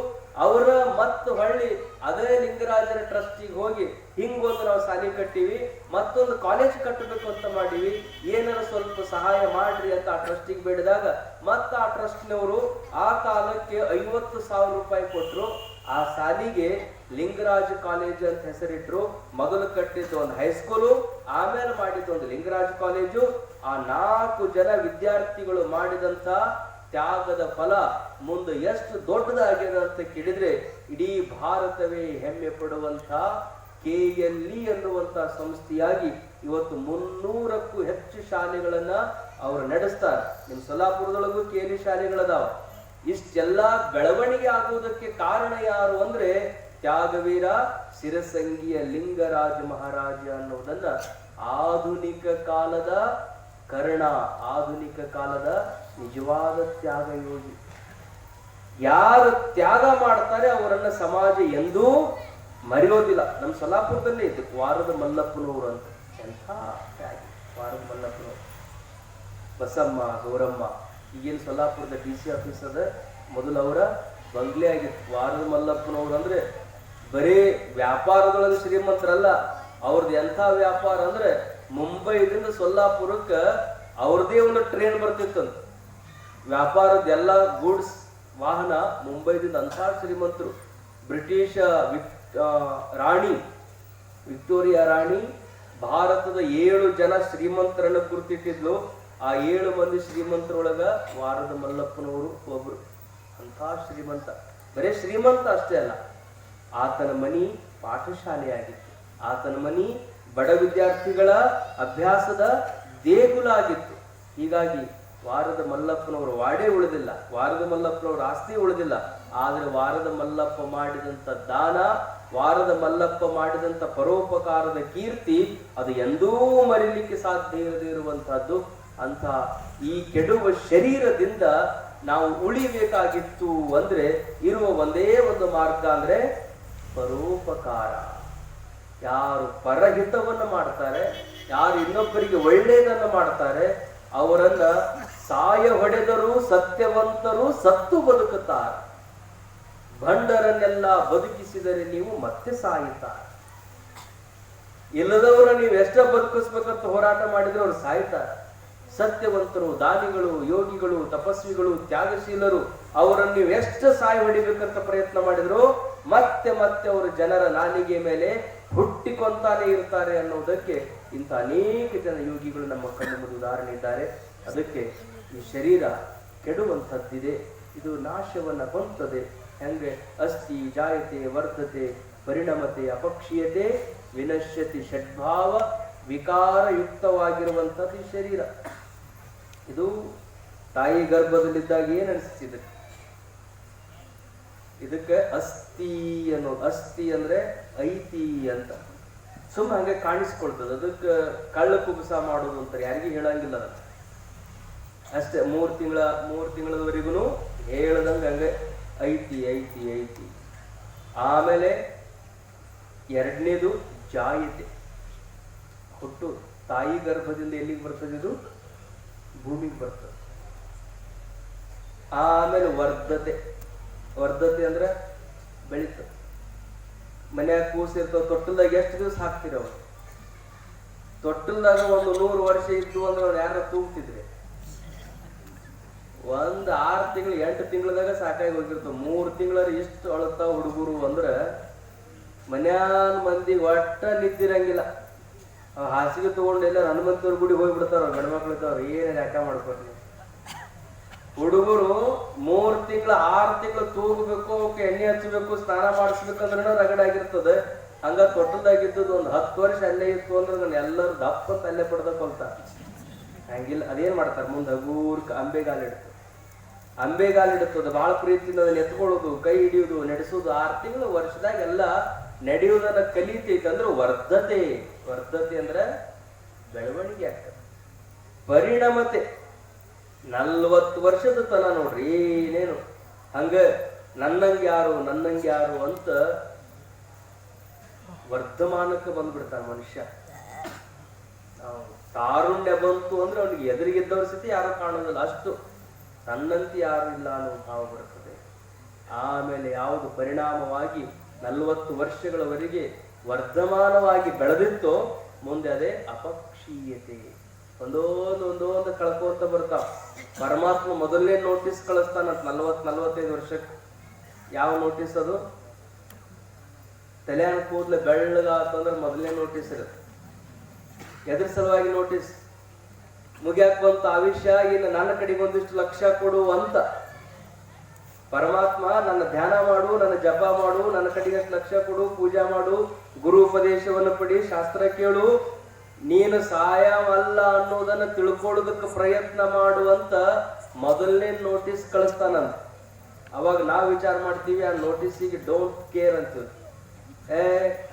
ಅವರ ಮತ್ತು ಹೊಳ್ಳಿ ಅದೇ ಲಿಂಗರಾಜರ ಟ್ರಸ್ಟಿಗೆ ಹೋಗಿ ಹಿಂಗೊಂದು ನಾವು ಶಾಲೆ ಕಟ್ಟಿವಿ, ಮತ್ತೊಂದು ಕಾಲೇಜ್ ಕಟ್ಟಬೇಕು ಅಂತ ಮಾಡಿವಿ, ಏನಾರ ಸ್ವಲ್ಪ ಸಹಾಯ ಮಾಡ್ರಿ ಅಂತ ಆ ಟ್ರಸ್ಟಿಗೆ ಬೇಡಿದಾಗ ಮತ್ತ ಆ ಟ್ರಸ್ಟ್ನವರು ಆ ಕಾಲಕ್ಕೆ 50,000 ರೂಪಾಯಿ ಕೊಟ್ರು. ಆ ಶಾಲಿಗೆ ಲಿಂಗರಾಜ ಕಾಲೇಜ್ ಅಂತ ಹೆಸರಿಟ್ರು. ಮೊದಲು ಕಟ್ಟಿದ್ದು ಒಂದು ಹೈಸ್ಕೂಲು, ಆಮೇಲೆ ಮಾಡಿದ್ದು ಒಂದು ಲಿಂಗರಾಜ ಕಾಲೇಜು. ಆ 4 ಜನ ವಿದ್ಯಾರ್ಥಿಗಳು ಮಾಡಿದಂತ ತ್ಯಾಗದ ಫಲ ಮುಂದೆ ಎಷ್ಟು ದೊಡ್ಡದಾಗಿದೆ ಅಂತ ಕೇಳಿದ್ರೆ ಇಡೀ ಭಾರತವೇ ಹೆಮ್ಮೆ ಪಡುವಂತ KLE ಅನ್ನುವಂತ ಸಂಸ್ಥೆಯಾಗಿ ಇವತ್ತು 300ಕ್ಕೂ ಹೆಚ್ಚು ಶಾಲೆಗಳನ್ನ ಅವರು ನಡೆಸ್ತಾರೆ. ನಿಮ್ ಸೊಲ್ಲಾಪುರದೊಳಗೂ KLE ಶಾಲೆಗಳದಾವ. ಇಷ್ಟೆಲ್ಲ ಬೆಳವಣಿಗೆ ಆಗುವುದಕ್ಕೆ ಕಾರಣ ಯಾರು ಅಂದ್ರೆ ತ್ಯಾಗವೀರ ಸಿರಸಂಗಿಯ ಲಿಂಗರಾಜ ಮಹಾರಾಜ ಅನ್ನೋದನ್ನ ಆಧುನಿಕ ಕಾಲದ ಕರ್ಣ, ಆಧುನಿಕ ಕಾಲದ ನಿಜವಾದ ತ್ಯಾಗ ಯೋಗಿ. ಯಾರು ತ್ಯಾಗ ಮಾಡ್ತಾರೆ ಅವರನ್ನ ಸಮಾಜ ಎಂದೂ ಮರೆಯೋದಿಲ್ಲ. ನಮ್ಮ ಸೊಲ್ಲಾಪುರದಲ್ಲೇ ಇತ್ತು ವಾರದ ಮಲ್ಲಪ್ಪನವರು ಅಂತ, ಎಂಥ ತ್ಯಾಗಿ ವಾರದ ಮಲ್ಲಪ್ಪನವರು. ಬಸಮ್ಮ, ಗೌರಮ್ಮ, ಈಗೇನು ಸೊಲ್ಲಾಪುರದ DC ಆಫೀಸ್ ಅದ, ಮೊದಲು ಅವರ ಬಂಗ್ಲೆ ಆಗಿತ್ತು. ವಾರದ ಮಲ್ಲಪ್ಪನವ್ರು ಅಂದ್ರೆ ಬರೀ ವ್ಯಾಪಾರದೊಳಗೆ ಶ್ರೀಮಂತರಲ್ಲ, ಅವ್ರದ್ದು ಎಂಥ ವ್ಯಾಪಾರ ಅಂದ್ರೆ ಮುಂಬೈದಿಂದ ಸೊಲ್ಲಾಪುರಕ್ಕೆ ಅವ್ರದೇ ಒಂದು ಟ್ರೈನ್ ಬರ್ತಿತ್ತಂತ. ವ್ಯಾಪಾರದ ಎಲ್ಲ ಗೂಡ್ಸ್ ವಾಹನ ಮುಂಬೈದಿಂದ ಅಂಥ ಶ್ರೀಮಂತರು. ಬ್ರಿಟಿಷ್ ರಾಣಿ ವಿಕ್ಟೋರಿಯಾ ರಾಣಿ ಭಾರತದ 7 ಜನ ಶ್ರೀಮಂತರನ್ನು ಗುರುತಿಟ್ಟಿದ್ಲು. ಆ 7 ಮಂದಿ ಶ್ರೀಮಂತರೊಳಗ ವಾರದ ಮಲ್ಲಪ್ಪನವರು ಒಬ್ರು. ಅಂಥ ಶ್ರೀಮಂತ, ಬರೇ ಶ್ರೀಮಂತ ಅಷ್ಟೇ ಅಲ್ಲ, ಆತನ ಮನಿ ಪಾಠಶಾಲೆಯಾಗಿತ್ತು. ಆತನ ಮನಿ ಬಡ ವಿದ್ಯಾರ್ಥಿಗಳ ಅಭ್ಯಾಸದ ದೇಗುಲ ಆಗಿತ್ತು. ಹೀಗಾಗಿ ವಾರದ ಮಲ್ಲಪ್ಪನವರು ವಾಡೇ ಉಳಿದಿಲ್ಲ, ವಾರದ ಮಲ್ಲಪ್ಪನವರು ಆಸ್ತಿ ಉಳಿದಿಲ್ಲ. ಆದರೆ ವಾರದ ಮಲ್ಲಪ್ಪ ಮಾಡಿದಂಥ ದಾನ, ವಾರದ ಮಲ್ಲಪ್ಪ ಮಾಡಿದಂಥ ಪರೋಪಕಾರದ ಕೀರ್ತಿ ಅದು ಎಂದೂ ಮರಿಲಿಕ್ಕೆ ಸಾಧ್ಯ ಇರದೇ ಇರುವಂತಹದ್ದು. ಅಂತ ಈ ಕೆಡುವ ಶರೀರದಿಂದ ನಾವು ಉಳಿಬೇಕಾಗಿತ್ತು ಅಂದ್ರೆ ಇರುವ ಒಂದೇ ಒಂದು ಮಾರ್ಗ ಅಂದ್ರೆ ಪರೋಪಕಾರ. ಯಾರು ಪರಹಿತವನ್ನು ಮಾಡ್ತಾರೆ, ಯಾರು ಇನ್ನೊಬ್ಬರಿಗೆ ಒಳ್ಳೆಯದನ್ನು ಮಾಡ್ತಾರೆ, ಅವರನ್ನ ಸಾಯ ಹೊಡೆದರೂ ಸತ್ಯವಂತರು ಸತ್ತು ಬದುಕುತ್ತಾರೆ. ಭಂಡರನ್ನೆಲ್ಲ ಬದುಕಿಸಿದರೆ ನೀವು ಮತ್ತೆ ಸಾಯುತ್ತಾರೆ. ಇಲ್ಲದವರ ನೀವು ಎಷ್ಟ ಬದುಕಿಸ್ಬೇಕಂತ ಹೋರಾಟ ಮಾಡಿದ್ರೆ ಅವ್ರು ಸಾಯ್ತಾರೆ. ಸತ್ಯವಂತರು, ದಾನಿಗಳು, ಯೋಗಿಗಳು, ತಪಸ್ವಿಗಳು, ತ್ಯಾಗಶೀಲರು, ಅವರನ್ನು ನೀವು ಎಷ್ಟು ಸಾಯಿ ಹೊಡಿಬೇಕಂತ ಪ್ರಯತ್ನ ಮಾಡಿದ್ರು ಮತ್ತೆ ಮತ್ತೆ ಅವರು ಜನರ ನಾಲಿಗೆ ಮೇಲೆ ಹುಟ್ಟಿಕೊಂತಾನೆ ಇರ್ತಾರೆ ಅನ್ನೋದಕ್ಕೆ ಇಂಥ ಅನೇಕ ಜನ ಯೋಗಿಗಳು ನಮ್ಮ ಕಣ್ಣು ಮುಂದೆ ಉದಾಹರಣೆ ಇದ್ದಾರೆ. ಅದಕ್ಕೆ ಈ ಶರೀರ ಕೆಡುವಂಥದ್ದಿದೆ, ಇದು ನಾಶವನ್ನ ಹೊಂದದೆ. ಹೆಂಗೆ ಅಸ್ಥಿ ಜಾಯತೆ ವರ್ಧತೆ ಪರಿಣಮತೆ ಅಪಕ್ಷೀಯತೆ ವಿನಶ್ಯತಿ ಷಡ್ಭಾವ ವಿಕಾರಯುಕ್ತವಾಗಿರುವಂಥದ್ದು ಈ ಶರೀರ. ಇದು ತಾಯಿ ಗರ್ಭದಲ್ಲಿದ್ದಾಗ ಏನ್ ಅನಿಸ್ತಿದೆ, ಇದಕ್ಕೆ ಅಸ್ಥಿ ಅನ್ನೋದು. ಅಸ್ಥಿ ಅಂದ್ರೆ ಐತಿ ಅಂತ ಸುಮ್ಮ ಹಂಗೆ ಕಾಣಿಸ್ಕೊಳ್ತದೆ. ಅದಕ್ಕೆ ಕಳ್ಳ ಕುಬಸ ಮಾಡೋದು ಅಂತಾರೆ, ಯಾರಿಗೂ ಹೇಳಂಗಿಲ್ಲ ಅದಕ್ಕೆ ಅಷ್ಟೇ. 3 ತಿಂಗಳವರೆಗೂ ಹೇಳ್ದಂಗೆ ಹಂಗೆ ಐತಿ ಐತಿ ಐತಿ. ಆಮೇಲೆ 2ನೇದು ಜಾಯತೆ, ಹುಟ್ಟು. ತಾಯಿ ಗರ್ಭದಿಂದ ಎಲ್ಲಿಗೆ ಬರ್ತದೆ, ಇದು ಭೂಮಿಗೆ ಬರ್ತದೆ. ಆಮೇಲೆ ವರ್ಧತೆ. ವರ್ಧತೆ ಅಂದ್ರೆ ಬೆಳೀತದೆ. ಮನ್ಯಾಗ ಕೂಸಿರ್ತಾವ, ತೊಟ್ಟಲ್ದಾಗ ಎಷ್ಟು ದಿವಸ ಹಾಕ್ತಿರವ? ತೊಟ್ಟಲ್ದಾಗ ಒಂದು 100 ವರ್ಷ ಇದ್ದು ಅಂದ್ರೆ ಅವ್ರು ಯಾರ ತೂಗ್ತಿದ್ರೆ ಒಂದು 6 ತಿಂಗಳು 8 ತಿಂಗಳದಾಗ ಸಾಕಾಗಿ ಹೋಗಿರ್ತಾವ. 3 ತಿಂಗಳ ಎಷ್ಟು ಅಳುತ್ತಾವ ಹುಡುಗರು ಅಂದ್ರೆ ಮನ್ಯಾನ ಮಂದಿ ಒಟ್ಟ ನಿಂತಿರಂಗಿಲ್ಲ. ಹಾಸಿಗೆ ತಗೊಂಡು ಎಲ್ಲ ಹನುಮಂತವ್ರ ಗುಡಿ ಹೋಗ್ಬಿಡ್ತಾರ ಗಂಡ್ಮಕ್ಳು ಇರ್ತಾವ್ರ, ಏನ್ ಯಾಕ ಮಾಡ್ಕೊಡ್ರಿ. ಹುಡುಗರು 3 ತಿಂಗಳು 6 ತಿಂಗಳು ತೂಗಬೇಕು, ಅವಕ್ಕೆ ಎಣ್ಣೆ ಹಚ್ಚಬೇಕು, ಸ್ನಾನ ಮಾಡಿಸ್ಬೇಕಂದ್ರೆ ರಗಡಾಗಿರ್ತದೆ. ಹಂಗ ತೊಟ್ಟದಾಗಿದ್ದದ್ದು ಒಂದು 10 ವರ್ಷ ಅಲ್ಲೇ ಇತ್ತು ಅಂದ್ರೆ ನಾನು ಎಲ್ಲರೂ ದಪ್ಪ ಅಲ್ಲೇ ಪಡ್ದಕ್ ಹೋಗ್ತಾರ. ಹಂಗಿಲ್ಲ, ಅದೇನ್ ಮಾಡ್ತಾರೆ ಮುಂದೆ ಹಗೂರ್ಕ ಅಂಬೆಗಾಲಿಡುತ್ತದೆ. ಬಹಳ ಪ್ರೀತಿಯಿಂದ ಅದನ್ನ ಎತ್ಕೊಳ್ಳೋದು, ಕೈ ಹಿಡಿಯೋದು, ನಡೆಸೋದು. 6 ತಿಂಗಳು ವರ್ಷದಾಗ ಎಲ್ಲ ನಡೆಯುವುದನ್ನ ಕಲಿತೈತೆ ಅಂದ್ರೆ ವರ್ಧತೆ. ವರ್ಧತೆ ಅಂದ್ರೆ ಬೆಳವಣಿಗೆ ಆಗ್ತದೆ. ಪರಿಣಮತೆ 40 ವರ್ಷದ ತನ ನೋಡ್ರಿ ಏನೇನು ಹಂಗ ನನ್ನಂಗೆ ಯಾರು ಅಂತ ವರ್ಧಮಾನಕ್ಕೆ ಬಂದ್ಬಿಡ್ತಾನೆ ಮನುಷ್ಯ. ತಾರುಣ್ಯ ಬಂತು ಅಂದ್ರೆ ಅವನಿಗೆ ಎದುರಿಗಿದ್ದವ್ರ ಸ್ಥಿತಿ ಯಾರು ಕಾಣೋದಿಲ್ಲ, ಅಷ್ಟು ನನ್ನಂತೆ ಯಾರು ಇಲ್ಲ ಅನ್ನೋ ಭಾವ ಬರ್ತದೆ. ಆಮೇಲೆ ಯಾವುದು ಪರಿಣಾಮವಾಗಿ 40 ವರ್ಷಗಳವರೆಗೆ ವರ್ಧಮಾನವಾಗಿ ಬೆಳೆದಿತ್ತೋ ಮುಂದೆ ಅದೇ ಅಪಕ್ಷೀಯತೆ. ಒಂದೊಂದು ಕಳ್ಕೋತ ಬರ್ತಾವ. ಪರಮಾತ್ಮ ಮೊದಲನೇ ನೋಟಿಸ್ ಕಳಿಸ್ತಾನಂತ 40-45 ವರ್ಷಕ್ಕೆ. ಯಾವ ನೋಟಿಸ್ ಅದು? ತಲೆಯಾನ ಕೂದಲು ಬೆಳ್ಳಗಾತಂದ್ರೆ ಮೊದಲನೇ ನೋಟಿಸ್ ಇರುತ್ತೆ. ಎದ್ರ ಸಲುವಾಗಿ ನೋಟಿಸ್? ಮುಗ್ಯಾಕ್ ಬಂತ ಆವಿಷ್ಯ, ಇನ್ನು ನನ್ನ ಕಡೆಗೆ ಒಂದಿಷ್ಟು ಲಕ್ಷ ಕೊಡು ಅಂತ. ಪರಮಾತ್ಮ ನನ್ನ ಧ್ಯಾನ ಮಾಡು, ನನ್ನ ಜಪ ಮಾಡು, ನನ್ನ ಕಡೆಗೆ ಅಷ್ಟು ಲಕ್ಷ ಕೊಡು, ಪೂಜಾ ಮಾಡು, ಗುರು ಉಪದೇಶವನ್ನು ಪಡಿ, ಶಾಸ್ತ್ರ ಕೇಳು, ನೀನು ಸಾಯವಲ್ಲ ಅನ್ನೋದನ್ನ ತಿಳ್ಕೊಳ್ಳೋದಕ್ಕೆ ಪ್ರಯತ್ನ ಮಾಡುವಂತ ಮೊದಲನೇ ನೋಟಿಸ್ ಕಳಿಸ್ತಾನಂತ. ಅವಾಗ ನಾವು ವಿಚಾರ ಮಾಡ್ತೀವಿ ಆ ನೋಟಿಸಿಗೆ ಡೋಂಟ್ ಕೇರ್ ಅಂತೀವಿ.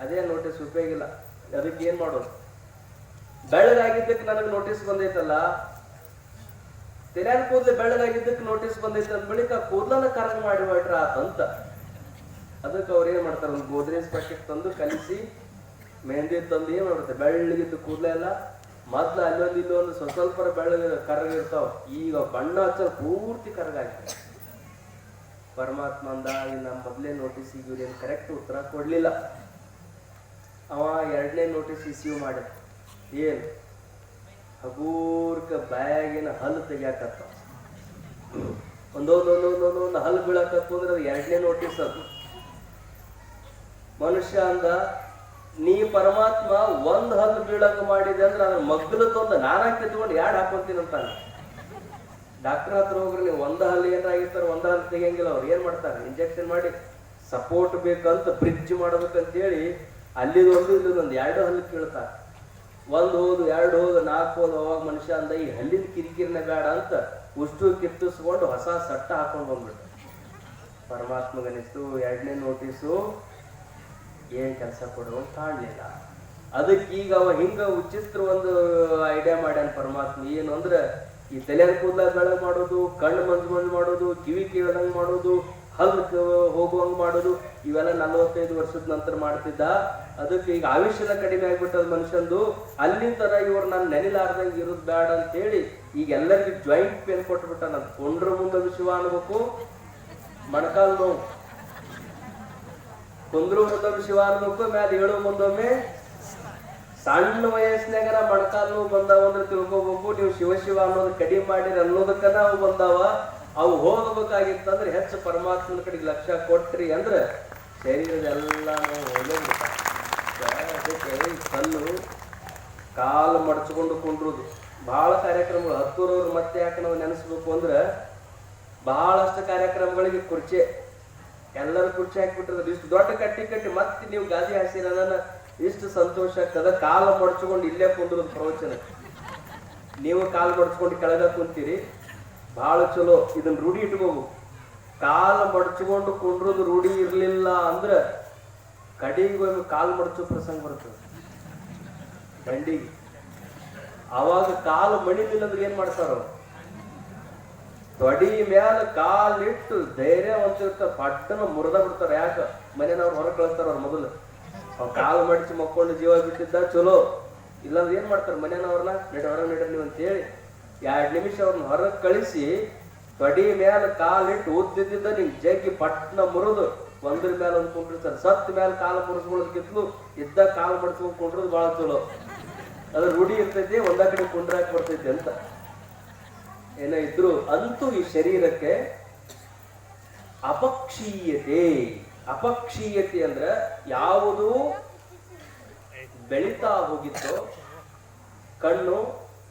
ಅದೇ ನೋಟಿಸ್ ಉಪಯೋಗ ಇಲ್ಲ, ಅದಕ್ಕೆ ಏನ್ ಮಾಡೋದು? ಬೆಳ್ಳಗಾಗಿದ್ದಕ್ಕೆ ನನಗೆ ನೋಟಿಸ್ ಬಂದೈತಲ್ಲ, ತೆರೆಯಾನ ಕೂದಲು ಬೆಳ್ಳಗಾಗಿದ್ದಕ್ಕೆ ನೋಟಿಸ್ ಬಂದೈತೆ ಅಂದ ಬಳಿಕ ಕೂದಲನ್ನ ಕರಂಗ್ ಮಾಡಿ ಮಾಡ್ರ ಅಂತ. ಅದಕ್ಕೆ ಅವ್ರು ಏನ್ ಮಾಡ್ತಾರೆ, ಒಂದು ಗೋದ್ರೇಜ್ ಪ್ಯಾಕೆಟ್ ತಂದು ಕಲಿಸಿ ಮೆಹಂದಿ ತಂದು ಏನ್ ಮಾಡುತ್ತೆ, ಬೆಳ್ಳಗಿದ್ದು ಕೂದಲೆಲ್ಲ ಮೊದ್ಲು ಅಲ್ಲೊಂದು ಇಲ್ಲೊಂದು ಸ್ವಲ್ಪ ಬೆಳ್ಳಗ ಕರಗಿರ್ತಾವ, ಈಗ ಬಣ್ಣ ಹಚ್ಚ ಪೂರ್ತಿ ಕರಗಾಗ್ತದೆ. ಪರಮಾತ್ಮ ಅಂದ, ನಮ್ಮ ಮೊದಲೇ ನೋಟಿಸ್ ಈಗ ಇವ್ರೇನು ಕರೆಕ್ಟ್ ಉತ್ತರ ಕೊಡ್ಲಿಲ್ಲ. ಅವ 2ನೇ ನೋಟಿಸ್ ಇಸ್ಯೂ ಮಾಡಿದ. ಏನು? ಹಗೂರ್ಕ ಬ್ಯಾಗಿನ ಹಲ್ಲು ತೆಗಿಯಾಕತ್ತ. ಒಂದೊಂದೊಂದೊಂದೊಂದು ಹಲ್ಲು ಬೀಳಕತ್ತು ಅಂದ್ರೆ ಅದು ಎರಡನೇ ನೋಟಿಸ್. ಅದು ಮನುಷ್ಯ ಅಂದ ನೀ ಪರಮಾತ್ಮ ಒಂದ್ ಹಲ್ಲು ಬೀಳಂಗ ಮಾಡಿದೆ ಅಂದ್ರೆ ಅದ್ರ ಮಗ್ಗಲದೊಂದು ನಾನಾ ಕಿತ್ಕೊಂಡು ಯಾಡ್ ಹಾಕೊಂತೀನಿ ಅಂತಾನೆ. ಡಾಕ್ಟರ್ ಹತ್ರ ಹೋಗ್ರಿ, ನೀವು ಒಂದ ಹಲ್ಲು ಏನಾಗಿರ್ತಾರೆ, ಒಂದ ಹಲ್ಲು ತೆಗಿಯಂಗಿಲ್ಲ. ಅವ್ರು ಏನ್ ಮಾಡ್ತಾರೆ, ಇಂಜೆಕ್ಷನ್ ಮಾಡಿ ಸಪೋರ್ಟ್ ಬೇಕಂತ ಬ್ರಿಡ್ಜ್ ಮಾಡ್ಬೇಕಂತೇಳಿ ಅಲ್ಲಿದೊಂದು ಇಲ್ಲದೊಂದು ಎರಡು ಹಲ್ಲು ಕೀಳ್ತಾರೆ. ಒಂದು ಹೋದು, ಎರಡು ಹೋದು, ನಾಲ್ಕು ಹೋದು. ಅವಾಗ ಮನುಷ್ಯ ಅಂದ ಈ ಹಲ್ಲಿನ ಕಿರಿಕಿರಿನ ಬೇಡ ಅಂತ ಉಷ್ಟು ಕಿತ್ತಿಸ್ಕೊಂಡು ಹೊಸ ಸಟ್ಟ ಹಾಕೊಂಡು ಬಂದ್ಬಿಟ್ಟು ಪರಮಾತ್ಮಗನಿಸ್ತು ಎರಡನೇ ನೋಟಿಸು ಏನ್ ಕೆಲಸ ಕೊಡುವ ಕಾಣಲಿಲ್ಲ. ಅದಕ್ಕೆ ಈಗ ಅವ ಹಿಂಗ ವಿಚಿತ್ರ ಒಂದು ಐಡಿಯಾ ಮಾಡ್ಯಾನ ಪರಮಾತ್ಮ. ಏನು ಅಂದ್ರೆ ಈ ತಲೆ ಕೂದಲ ಬೆಳಗ್ ಮಾಡೋದು, ಕಣ್ಣು ಮಂಜು ಮಾಡೋದು, ಕಿವಿ ಕೇಳದಂಗ್ ಮಾಡೋದು, ಹಲ್ಲು ಹೋಗುವಂಗ್ ಮಾಡೋದು, ಇವೆಲ್ಲ 45 ವರ್ಷದ ನಂತರ ಮಾಡ್ತಿದ್ದ. ಅದಕ್ಕೆ ಈಗ ಆಯುಷ್ಯನ ಕಡಿಮೆ ಆಗ್ಬಿಟ್ಟದ ಮನುಷ್ಯಂದು. ಅಲ್ಲಿಂದ ಇವ್ರು ನಾನು ನೆನಿಲಾರ್ದಂಗೆ ಇರೋದು ಬೇಡ ಅಂತೇಳಿ ಈಗ ಎಲ್ಲರಿಗೂ ಜಾಯಿಂಟ್ ಪೇನ್ ಕೊಟ್ಬಿಟ್ಟ. ನಾನು ಕೊಂಡ್ರ ಮುಂದೊಂದು ಶಿವ ಅನ್ಬೇಕು, ಮೊಣಕಾಲ್ ನೋವು ಕೊಂದ್ರು ಮುಂದೊಮ್ಮೆ ಶಿವ ಅನ್ಬೇಕು, ಮ್ಯಾಲ ಹೇಳೋ ಮುಂದೊಮ್ಮೆ. ಸಣ್ಣ ವಯಸ್ಸಿನಾಗರ ಮೊಣಕಾಲ್ ನೋವು ಬಂದಾವ ಅಂದ್ರೆ ತಿಳ್ಕೊಬೇಕು, ನೀವು ಶಿವ ಶಿವ ಅನ್ನೋದು ಕಡಿಮೆ ಮಾಡಿರಿ ಅನ್ನೋದಕ್ಕ ನಾವು ಬಂದಾವ. ಅವು ಹೋಗಬೇಕಾಗಿತ್ತಂದ್ರೆ ಹೆಚ್ಚು ಪರಮಾತ್ಮನ ಕಡೆಗೆ ಲಕ್ಷ್ಯ ಕೊಟ್ರಿ ಅಂದ್ರೆ ಶರೀರದೆಲ್ಲ ಹೋಗೋಗ್ಬಿಟ್ಟ. ಅದಕ್ಕೆ ಕಲ್ಲು ಕಾಲು ಮಡಚ್ಕೊಂಡು ಕುಂಡ್ರುದು ಬಹಳ ಕಾರ್ಯಕ್ರಮಗಳು. ಹತ್ತೂರವ್ರು ಮತ್ತೆ ಯಾಕೆ ನಾವು ನೆನೆಸ್ಬೇಕು ಅಂದ್ರೆ ಬಹಳಷ್ಟು ಕಾರ್ಯಕ್ರಮಗಳಿಗೆ ಕುರ್ಚಿ ಎಲ್ಲರೂ ಕುರ್ಚಿ ಹಾಕಿಬಿಟ್ಟಿರೋದು. ಇಷ್ಟು ದೊಡ್ಡ ಕಟ್ಟಿ ಮತ್ತೆ ನೀವು ಗಾದಿ ಹಾಸಿರ ಇಷ್ಟು ಸಂತೋಷ ಆಗ್ತದ. ಕಾಲು ಮಡಚ್ಕೊಂಡು ಇಲ್ಲೇ ಕುಂದ್ರದು ಪ್ರವಚನ. ನೀವು ಕಾಲು ಮಡಚ್ಕೊಂಡು ಕೆಳಗ ಕುಂತೀರಿ, ಬಹಳ ಚಲೋ. ಇದನ್ನ ರೂಢಿ ಇಟ್ಕೋಬೇಕು. ಕಾಲು ಮಡಚ್ಕೊಂಡು ಕುಂಡ್ರದು ರೂಢಿ ಇರ್ಲಿಲ್ಲ ಅಂದ್ರೆ ಕಡಿಗೆ ಕಾಲು ಮಡಚೋ ಪ್ರಸಂಗ ಬರ್ತದೆ ದಂಡಿಗೆ. ಅವಾಗ ಕಾಲು ಮಣಿಲಿಲ್ಲ ಅಂದ್ರೆ ಏನ್ ಮಾಡ್ತಾರ, ತೊಡಿ ಮ್ಯಾಲ ಕಾಲಿಟ್ಟು ಧೈರ್ಯ ಒಂದಿರ್ತಾರ, ಪಟ್ಟನ ಮುರಿದ ಬಿಡ್ತಾರ. ಯಾಕ ಮನೆಯವ್ರು ಹೊರಗೆ ಕಳಿಸ್ತಾರ. ಅವ್ರ ಮೊದಲು ಅವ್ರು ಕಾಲು ಮಡಿಸಿ ಮಕ್ಕೊಂಡು ಜೀವ ಬಿಟ್ಟಿದ್ದ ಚಲೋ. ಇಲ್ಲಾಂದ್ರೆ ಏನ್ ಮಾಡ್ತಾರ, ಮನೆಯವ್ರನ್ನ ಹೊರಗೆ ನಡ್ರಿ ನೀವು ಅಂತೇಳಿ 2 ನಿಮಿಷ ಅವ್ರನ್ನ ಹೊರಗೆ ಕಳಿಸಿ ತೊಡಿ ಮ್ಯಾಲ ಕಾಲಿಟ್ಟು ಓದ್ತಿದ್ದ ನಿಂಗೆ ಜಗ್ಗಿ ಪಟ್ನ ಮುರಿದು ಒಂದ್ರ ಮೇಲೆ ಒಂದು ಕುಂಡ್ರಿಸ್ತಾರೆ. ಸತ್ ಮೇಲೆ ಕಾಲು ಮುರಿಸ್ಕೊಳ್ಳೋದಕ್ಕಿತ್ಲು ಇದ್ದ ಕಾಲು ಮಡಿಸ್ಕೊಂಡು ಕುಂಡ್ರದು ಬಹಳ ಚಲೋ. ಅದ್ರ ರೂಢಿ ಇರ್ತೈತಿ, ಒಂದ ಕಡೆ ಕುಂಡ್ರಾಕ್ ಬರ್ತೈತಿ ಅಂತ ಏನೋ ಇದ್ರು. ಅಂತೂ ಈ ಶರೀರಕ್ಕೆ ಅಪಕ್ಷೀಯತೆ. ಅಪಕ್ಷೀಯತೆ ಅಂದ್ರೆ ಯಾವುದು ಬೆಳೀತಾ ಹೋಗಿತ್ತೋ, ಕಣ್ಣು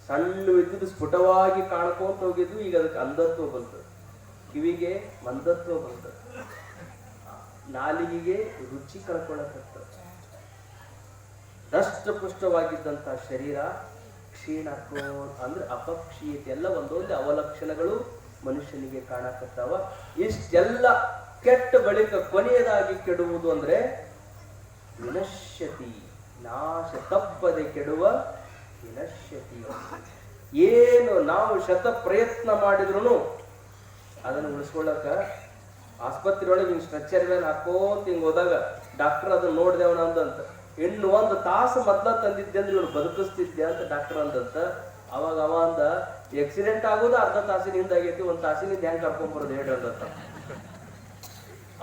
ಸಣ್ಣ ಇದ್ದುದು ಸ್ಫುಟವಾಗಿ ಕಾಣ್ಕೊಂತ ಹೋಗಿದ್ದು, ಈಗ ಅದಕ್ಕೆ ಅಂಧತ್ವ ಬಂತು. ಕಿವಿಗೆ ಮಂದತ್ವ ಬಂತು, ನಾಲಿಗೆಗೆ ರುಚಿ ಕಳ್ಕೊಳ್ಳಕತ್ತ. ದಷ್ಟಪುಷ್ಟವಾಗಿದ್ದಂತ ಶರೀರ ಕ್ಷೀಣ ಅಂದ್ರೆ ಅಪಕ್ಷೀಯತೆ. ಎಲ್ಲ ಒಂದೊಂದು ಅವಲಕ್ಷಣಗಳು ಮನುಷ್ಯನಿಗೆ ಕಾಣಕತ್ತಾವ. ಇಷ್ಟೆಲ್ಲ ಕೆಟ್ಟ ಬಳಿಕ ಕೊನೆಯದಾಗಿ ಕೆಡುವುದು ಅಂದ್ರೆ ವಿನಶ್ಯತಿ, ನಾಶ ತಪ್ಪದೆ ಕೆಡುವ ವಿನಶ್ಯತಿ. ಏನು ನಾವು ಶತ ಪ್ರಯತ್ನ ಮಾಡಿದ್ರು ಅದನ್ನು ಉಳಿಸ್ಕೊಳ್ಳಕ ಆಸ್ಪತ್ರೆ ಒಳಗೆ ಹಿಂಗ್ ಸ್ಟ್ರೆಚರ್ ಮೇಲೆ ಹಾಕೋಂತ ಹಿಂಗ್ ಹೋದಾಗ ಡಾಕ್ಟರ್ ಅದನ್ನ ನೋಡ್ದೇವನ ಅಂದಂತ, ಇನ್ನು 1 ತಾಸು ಮೊದ್ಲ ತಂದಿದ್ದೆ ಅಂದ್ರೆ ಇವನು ಬದುಕಿಸ್ತಿದ್ದೆ ಅಂತ ಡಾಕ್ಟರ್ ಅಂದಂತ. ಅವಾಗ ಅವ ಅಂದ, ಆಕ್ಸಿಡೆಂಟ್ ಆಗೋದು ಅರ್ಧ ತಾಸಿನಿಂದ ಆಗೈತಿ, 1 ತಾಸಿನಿಂದ ಹೆಂಗ್ ಕರ್ಕೊಂಡ್ ಬರೋದು ಹೇಳಿ ಅಂದಂತ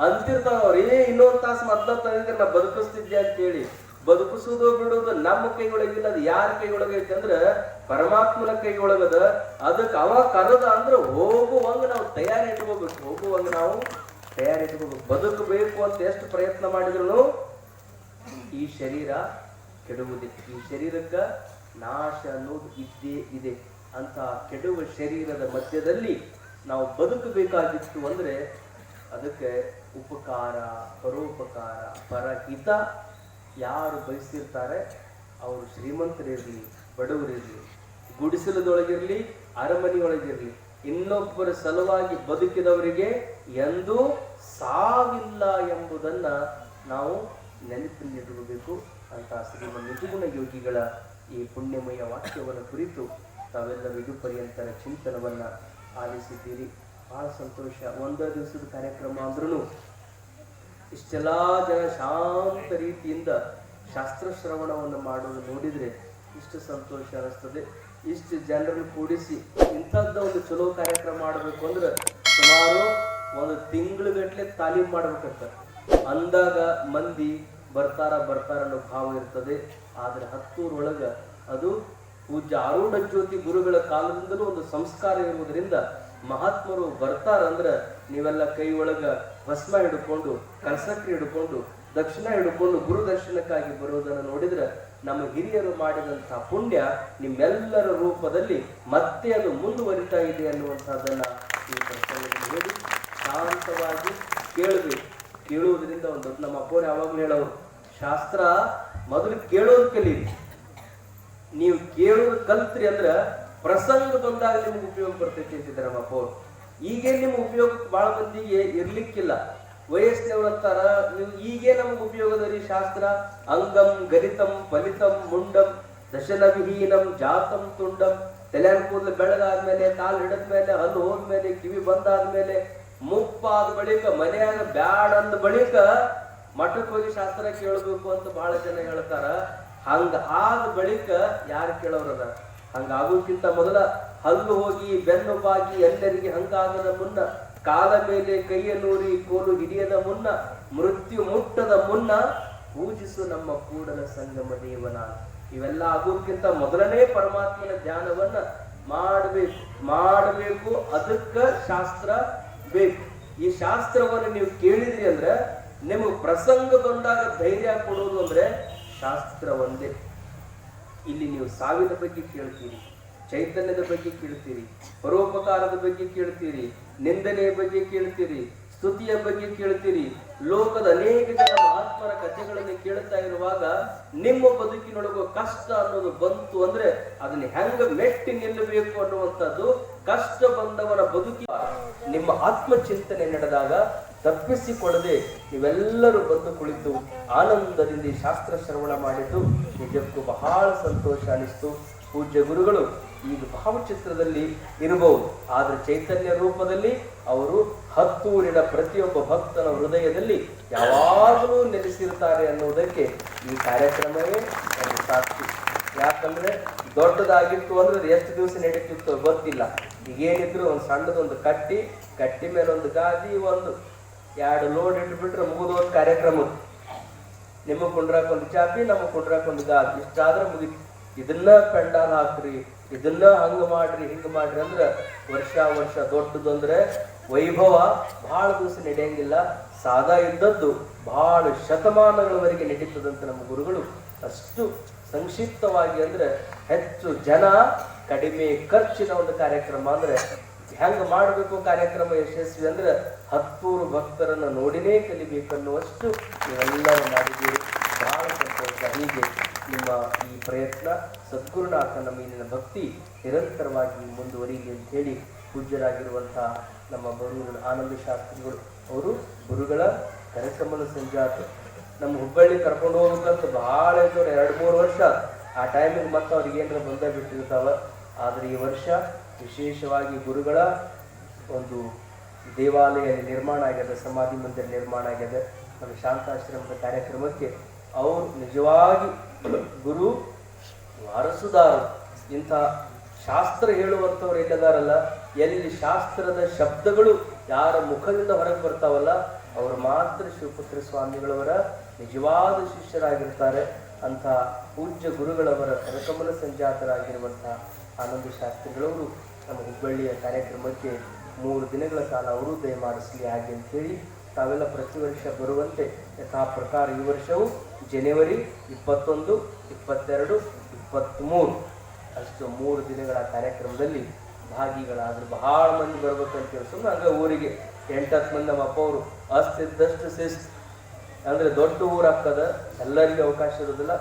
ಅಂತಿರ್ತಾವ ಅವ್ರು. ಇನ್ನೊಂದು ತಾಸು ಮೊದ್ಲ ತಂದಿದ್ರೆ ನಾ ಬದುಕಿಸ್ತಿದ್ದೆ ಅಂತ ಹೇಳಿ. ಬದುಕಿಸುವುದು ಬಿಡುವುದು ನಮ್ಮ ಕೈಯೊಳಗಿಲ್ಲ, ಅದು ಯಾರ ಕೈಯೊಳಗೈತೆ ಅಂದ್ರೆ ಪರಮಾತ್ಮನ ಕೈಯೊಳಗದ. ಅದಕ್ಕೆ ಅವ ಕರೆದ ಅಂದ್ರೆ ಹೋಗುವಂಗ ನಾವು ತಯಾರಿ ಇಟ್ಕೋಬೇಕು. ಹೋಗುವಂಗ ನಾವು ತಯಾರಿ ಇಟ್ಕೋಬೇಕು. ಬದುಕಬೇಕು ಅಂತ ಎಷ್ಟು ಪ್ರಯತ್ನ ಮಾಡಿದ್ರು ಈ ಶರೀರ ಕೆಡುವುದಿಲ್ಲ. ಈ ಶರೀರಕ್ಕ ನಾಶ ಅನ್ನೋದು ಇದ್ದೇ ಇದೆ. ಅಂತ ಕೆಡುವ ಶರೀರದ ಮಧ್ಯದಲ್ಲಿ ನಾವು ಬದುಕಬೇಕಾಗಿತ್ತು ಅಂದ್ರೆ ಅದಕ್ಕೆ ಉಪಕಾರ, ಪರೋಪಕಾರ, ಪರಹಿತ ಯಾರು ಬಯಸಿರ್ತಾರೆ ಅವರು ಶ್ರೀಮಂತರಿರ್ಲಿ ಬಡವರಿರ್ಲಿ, ಗುಡಿಸಲದೊಳಗಿರ್ಲಿ ಅರಮನೆಯೊಳಗಿರ್ಲಿ, ಇನ್ನೊಬ್ಬರ ಸಲುವಾಗಿ ಬದುಕಿದವರಿಗೆ ಎಂದೂ ಸಾವಿಲ್ಲ ಎಂಬುದನ್ನ ನಾವು ನೆನಪಿನಲ್ಲಿಡಬೇಕು ಅಂತ ಶ್ರೀಮನ್ ನಿಜಗುಣ ಯೋಗಿಗಳ ಈ ಪುಣ್ಯಮಯ ವಾಕ್ಯವನ್ನು ಕುರಿತು ತಾವೆಲ್ಲರೂ ಇದು ಪರ್ಯಂತರ ಚಿಂತನವನ್ನ ಆಲಿಸಿದ್ದೀರಿ. ಬಹಳ ಸಂತೋಷ. 1 ದಿವಸದ ಕಾರ್ಯಕ್ರಮ ಅಂದ್ರೂ ಇಷ್ಟೆಲ್ಲ ಜನ ಶಾಂತ ರೀತಿಯಿಂದ ಶಾಸ್ತ್ರ ಶ್ರವಣವನ್ನು ಮಾಡೋದು ನೋಡಿದ್ರೆ ಇಷ್ಟು ಸಂತೋಷ ಅನಿಸ್ತದೆ. ಇಷ್ಟು ಜನರನ್ನು ಕೂಡಿಸಿ ಇಂಥದ್ದ ಒಂದು ಚಲೋ ಕಾರ್ಯಕ್ರಮ ಮಾಡಬೇಕು ಅಂದ್ರೆ ಸುಮಾರು 1 ತಿಂಗಳುಗಟ್ಟಲೆ ತಾಲೀಮ್ ಮಾಡ್ಬೇಕಂತ ಅಂದಾಗ ಮಂದಿ ಬರ್ತಾರ ಅನ್ನೋ ಭಾವ ಇರ್ತದೆ. ಆದ್ರೆ ಹತ್ತೂರೊಳಗ ಅದು ಪೂಜ್ಯ ಆರೂಢ ಜ್ಯೋತಿ ಗುರುಗಳ ಕಾಲದಿಂದಲೂ ಒಂದು ಸಂಸ್ಕಾರ ಇರುವುದರಿಂದ ಮಹಾತ್ಮರು ಬರ್ತಾರಂದ್ರ ನೀವೆಲ್ಲ ಕೈ ಒಳಗ ಭಸ್ಮ ಹಿಡ್ಕೊಂಡು ಕಲಸಕ್ರಿ ಹಿಡ್ಕೊಂಡು ದಕ್ಷಿಣ ಹಿಡ್ಕೊಂಡು ಗುರು ದರ್ಶನಕ್ಕಾಗಿ ಬರುವುದನ್ನು ನೋಡಿದ್ರೆ ನಮ್ಮ ಹಿರಿಯರು ಮಾಡಿದಂತಹ ಪುಣ್ಯ ನಿಮ್ಮೆಲ್ಲರ ರೂಪದಲ್ಲಿ ಮತ್ತೆ ಅದು ಮುಂದುವರಿತಾ ಇದೆ ಅನ್ನುವಂಥದ್ದನ್ನ ಈ ಪ್ರಸಂಗದಲ್ಲಿ ಹೇಳಿ ಶಾಂತವಾಗಿ ಕೇಳಬೇಕು. ಕೇಳುವುದರಿಂದ ಒಂದು ನಮ್ಮ ಅಪ್ಪವ್ರು ಯಾವಾಗ್ಲೂ ಹೇಳೋರು, ಶಾಸ್ತ್ರ ಮೊದಲು ಕೇಳೋದು ಕಲೀರಿ. ನೀವು ಕೇಳೋದು ಕಲ್ತ್ರಿ ಅಂದ್ರ ಪ್ರಸಂಗ ಬಂದಾಗ ನಿಮ್ಗೆ ಉಪಯೋಗ ಬರ್ತೈತಿ ಅಂತಿದ್ದಾರೆ ನಮ್ಮ ಅಪ್ಪವ್ರು. ಈಗೇನ್ ನಿಮ್ಗೆ ಉಪಯೋಗ ಬಹಳ ಮಂದಿಗೆ ಇರ್ಲಿಕ್ಕಿಲ್ಲ. ವಯಸ್ಸಿನವ್ರಂತಾರ ನೀವು ಈಗೇ ನಮ್ಗೆ ಉಪಯೋಗದಲ್ಲಿ ಶಾಸ್ತ್ರ ಅಂಗಂ ಗರಿತಂ ಫಲಿತಂ ಮುಂಡಂ ದಶನವಿಹೀನಂ ಜಾತಂ ತುಂಡಂ. ತಲೆ ಕೂದಲು ಬೆಳಗಾದ್ಮೇಲೆ, ಕಾಲು ಹಿಡದ್ಮೇಲೆ, ಹಲ್ಲು ಹೋದ್ಮೇಲೆ, ಕಿವಿ ಬಂದಾದ್ಮೇಲೆ, ಮುಪ್ಪಾದ ಬಳಿಕ ಮನೆಯಾಗ ಬ್ಯಾಡ್ ಅಂದ ಬಳಿಕ ಮಠಕ್ಕೆ ಹೋಗಿ ಶಾಸ್ತ್ರ ಕೇಳಬೇಕು ಅಂತ ಬಹಳ ಜನ ಹೇಳ್ತಾರ. ಹಂಗ ಆದ ಬಳಿಕ ಯಾರು ಕೇಳೋರದ? ಹಂಗಾಗೋಕ್ಕಿಂತ ಮೊದಲ ಹಲ್ಲು ಹೋಗಿ ಬೆನ್ನು ಬಾಗಿ ಎಲ್ಲರಿಗೆ ಹಂಗಾಗದ ಮುನ್ನ, ಕಾಲ ಮೇಲೆ ಕೈಯ ನೂರಿ ಕೋಲು ಹಿಡಿಯದ ಮುನ್ನ, ಮೃತ್ಯು ಮುಟ್ಟದ ಮುನ್ನ ಪೂಜಿಸು ನಮ್ಮ ಕೂಡಲ ಸಂಗಮ ದೇವನ. ಇವೆಲ್ಲ ಆಗೋಕ್ಕಿಂತ ಮೊದಲನೇ ಪರಮಾತ್ಮನ ಧ್ಯಾನವನ್ನ ಮಾಡಬೇಕು. ಅದಕ್ಕ ಶಾಸ್ತ್ರ ಬೇಕು. ಈ ಶಾಸ್ತ್ರವನ್ನು ನೀವು ಕೇಳಿದ್ರಿ ಅಂದ್ರೆ ನಿಮಗೆ ಪ್ರಸಂಗ ಬಂದಾಗ ಧೈರ್ಯ ಕೊಡೋದು ಅಂದ್ರೆ ಶಾಸ್ತ್ರ ಒಂದೇ. ಇಲ್ಲಿ ನೀವು ಸಾವಿನ ಬಗ್ಗೆ ಕೇಳ್ತೀರಿ, ಚೈತನ್ಯದ ಬಗ್ಗೆ ಕೇಳ್ತೀರಿ, ಪರೋಪಕಾರದ ಬಗ್ಗೆ ಕೇಳ್ತೀರಿ, ನಿಂದನೆಯ ಬಗ್ಗೆ ಕೇಳ್ತೀರಿ, ಸ್ತುತಿಯ ಬಗ್ಗೆ ಕೇಳ್ತೀರಿ. ಲೋಕದ ಅನೇಕ ಜನ ಮಹಾತ್ಮರ ಕಥೆಗಳನ್ನು ಕೇಳ್ತಾ ಇರುವಾಗ ನಿಮ್ಮ ಬದುಕಿನೊಳಗೂ ಕಷ್ಟ ಅನ್ನೋದು ಬಂತು ಅಂದ್ರೆ ಅದನ್ನ ಹೆಂಗ ಮೆಟ್ಟಿ ನಿಲ್ಲಬೇಕು ಅನ್ನುವಂಥದ್ದು ಕಷ್ಟ ಬಂದವನ ಬದುಕಿ ನಿಮ್ಮ ಆತ್ಮಚಿಂತನೆ ನಡೆದಾಗ ತಪ್ಪಿಸಿಕೊಳ್ಳದೆ ನೀವೆಲ್ಲರೂ ಬಂದು ಕುಳಿತು ಆನಂದದಿಂದ ಶಾಸ್ತ್ರ ಶ್ರವಣ ಮಾಡಿದ್ದು ನಿಜಕ್ಕೂ ಬಹಳ ಸಂತೋಷ ಅನಿಸ್ತು. ಪೂಜ್ಯ ಗುರುಗಳು ಈಗ ಭಾವಚಿತ್ರದಲ್ಲಿ ಇರಬಹುದು, ಆದ್ರೆ ಚೈತನ್ಯ ರೂಪದಲ್ಲಿ ಅವರು ಹತ್ತೂರಿನ ಪ್ರತಿಯೊಬ್ಬ ಭಕ್ತನ ಹೃದಯದಲ್ಲಿ ಯಾವಾಗಲೂ ನೆಲೆಸಿರ್ತಾರೆ ಅನ್ನುವುದಕ್ಕೆ ಈ ಕಾರ್ಯಕ್ರಮವೇ ಒಂದು ಸಾಕ್ಷಿ. ಯಾಕಂದ್ರೆ ದೊಡ್ಡದಾಗಿತ್ತು ಅಂದ್ರೆ ಎಷ್ಟು ದಿವಸ ನಡೀತಿತ್ತು ಗೊತ್ತಿಲ್ಲ. ಈಗೇನಿದ್ರು ಒಂದು ಸಣ್ಣದೊಂದು ಕಟ್ಟಿ ಮೇಲೆ ಒಂದು ಗಾದಿ, ಒಂದು 2 ಲೋಡ್ ಇಟ್ಬಿಟ್ರೆ ಮುಗಿದೋದ್ ಕಾರ್ಯಕ್ರಮ. ನಿಮಗ್ ಕುಂಡ್ರಾಕ್ ಒಂದು ಚಾಪಿ, ನಮಗ್ ಕುಂಡ್ರಾಕ್ ಒಂದು ಗಾದಿ, ಇಷ್ಟಾದ್ರೆ ಮುಗಿತು. ಇದನ್ನ ಪೆಂಡಾಲ್ ಹಾಕ್ರಿ, ಇದನ್ನ ಹಂಗ ಮಾಡ್ರಿ, ಹಿಂಗ ಮಾಡ್ರಿ ಅಂದ್ರ ವರ್ಷ ದೊಡ್ಡದಂದ್ರೆ ವೈಭವ ಬಹಳ ದಿವಸ ನಡೆಯಂಗಿಲ್ಲ. ಸಾದಾ ಇದ್ದದ್ದು ಬಹಳ ಶತಮಾನಗಳವರೆಗೆ ನಡೀತದಂತ ನಮ್ಮ ಗುರುಗಳು ಅಷ್ಟು ಸಂಕ್ಷಿಪ್ತವಾಗಿ ಅಂದ್ರೆ ಹೆಚ್ಚು ಜನ ಕಡಿಮೆ ಖರ್ಚಿನ ಒಂದು ಕಾರ್ಯಕ್ರಮ ಅಂದ್ರೆ ಹೆಂಗ ಮಾಡಬೇಕು ಕಾರ್ಯಕ್ರಮ ಯಶಸ್ವಿ ಅಂದ್ರೆ 10 ಭಕ್ತರನ್ನ ನೋಡಿನೇ ಕಲಿಬೇಕನ್ನುವಷ್ಟು ನೀವೆಲ್ಲರೂ ಮಾಡಿದ್ದೀರಿ. ಬಹಳ ಸಂತೋಷ. ಹೀಗೆ ನಿಮ್ಮ ಈ ಪ್ರಯತ್ನ ಸದ್ಗುರುನಾಥನ ಮೇಲಿನ ಭಕ್ತಿ ನಿರಂತರವಾಗಿ ಮುಂದುವರಿಲಿ ಅಂತ ಹೇಳಿ ಪೂಜ್ಯರಾಗಿರುವಂತಹ ನಮ್ಮ ಬರೂರಿನ ಆನಂದ ಶಾಸ್ತ್ರಿಗಳು ಅವರು ಗುರುಗಳ ಕರಕಮಲ ಸಂಜಾತ ನಮ್ಮ ಹುಬ್ಬಳ್ಳಿ ಕರ್ಕೊಂಡು ಹೋಗ್ಬೇಕಂತ ಬಹಳ ಇದ್ದವ್ರು 2-3 ವರ್ಷ. ಆ ಟೈಮಿಗೆ ಮತ್ತೆ ಅವ್ರಿಗೆ ಏನಾರ ಬಂದ ಬಿಟ್ಟಿರ್ತಾವ. ಆದ್ರೆ ಈ ವರ್ಷ ವಿಶೇಷವಾಗಿ ಗುರುಗಳ ಒಂದು ದೇವಾಲಯ ನಿರ್ಮಾಣ ಆಗ್ಯದ, ಸಮಾಧಿ ಮಂದಿರ ನಿರ್ಮಾಣ ಆಗ್ಯದ. ನಮ್ಮ ಶಾಂತಾಶ್ರಮದ ಕಾರ್ಯಕ್ರಮಕ್ಕೆ ಅವರು ನಿಜವಾಗಿ ಗುರು ವಾರಸುದಾರರು. ಇಂಥ ಶಾಸ್ತ್ರ ಹೇಳುವಂಥವ್ರು ಎಲ್ಲದಾರಲ್ಲ, ಎಲ್ಲಿ ಶಾಸ್ತ್ರದ ಶಬ್ದಗಳು ಯಾರ ಮುಖದಿಂದ ಹೊರಗೆ ಬರ್ತಾವಲ್ಲ ಅವರು ಮಾತ್ರ ಶಿವಪುತ್ರ ಸ್ವಾಮಿಗಳವರ ನಿಜವಾದ ಶಿಷ್ಯರಾಗಿರ್ತಾರೆ. ಅಂಥ ಪೂಜ್ಯ ಗುರುಗಳವರ ಕರಕಮಲ ಸಂಜಾತರಾಗಿರುವಂತಹ ಆನಂದ ಶಾಸ್ತ್ರಿಗಳವರು ನಮ್ಮ ಹುಬ್ಬಳ್ಳಿಯ ಕಾರ್ಯಕ್ರಮಕ್ಕೆ 3 ದಿನಗಳ ಕಾಲ ಅವರು ದಯಮಾಡಿಸಲಿ ಹಾಗೆ ಅಂತೇಳಿ ತಾವೆಲ್ಲ ಪ್ರತಿ ವರ್ಷ ಬರುವಂತೆ ಯಥಾ ಪ್ರಕಾರ ಈ ವರ್ಷವೂ ಜನವರಿ 21, 22, 23 ಅಷ್ಟು 3 ದಿನಗಳ ಕಾರ್ಯಕ್ರಮದಲ್ಲಿ ಭಾಗಿಗಳಾದ್ರು. ಬಹಳ ಮಂದಿ ಬರ್ಬೇಕಂತ ಸುಮ್ಮನೆ ಹಂಗ ಊರಿಗೆ 8-10 ಮಂದಿ ನಮ್ಮ ಅಪ್ಪ ಅವರು ಅಷ್ಟಿದ್ದಷ್ಟು ಶಿಸ್ತು. ಅಂದ್ರೆ ದೊಡ್ಡ ಊರಾಗ್ತದ, ಎಲ್ಲರಿಗೂ ಅವಕಾಶ ಇರೋದಿಲ್ಲ.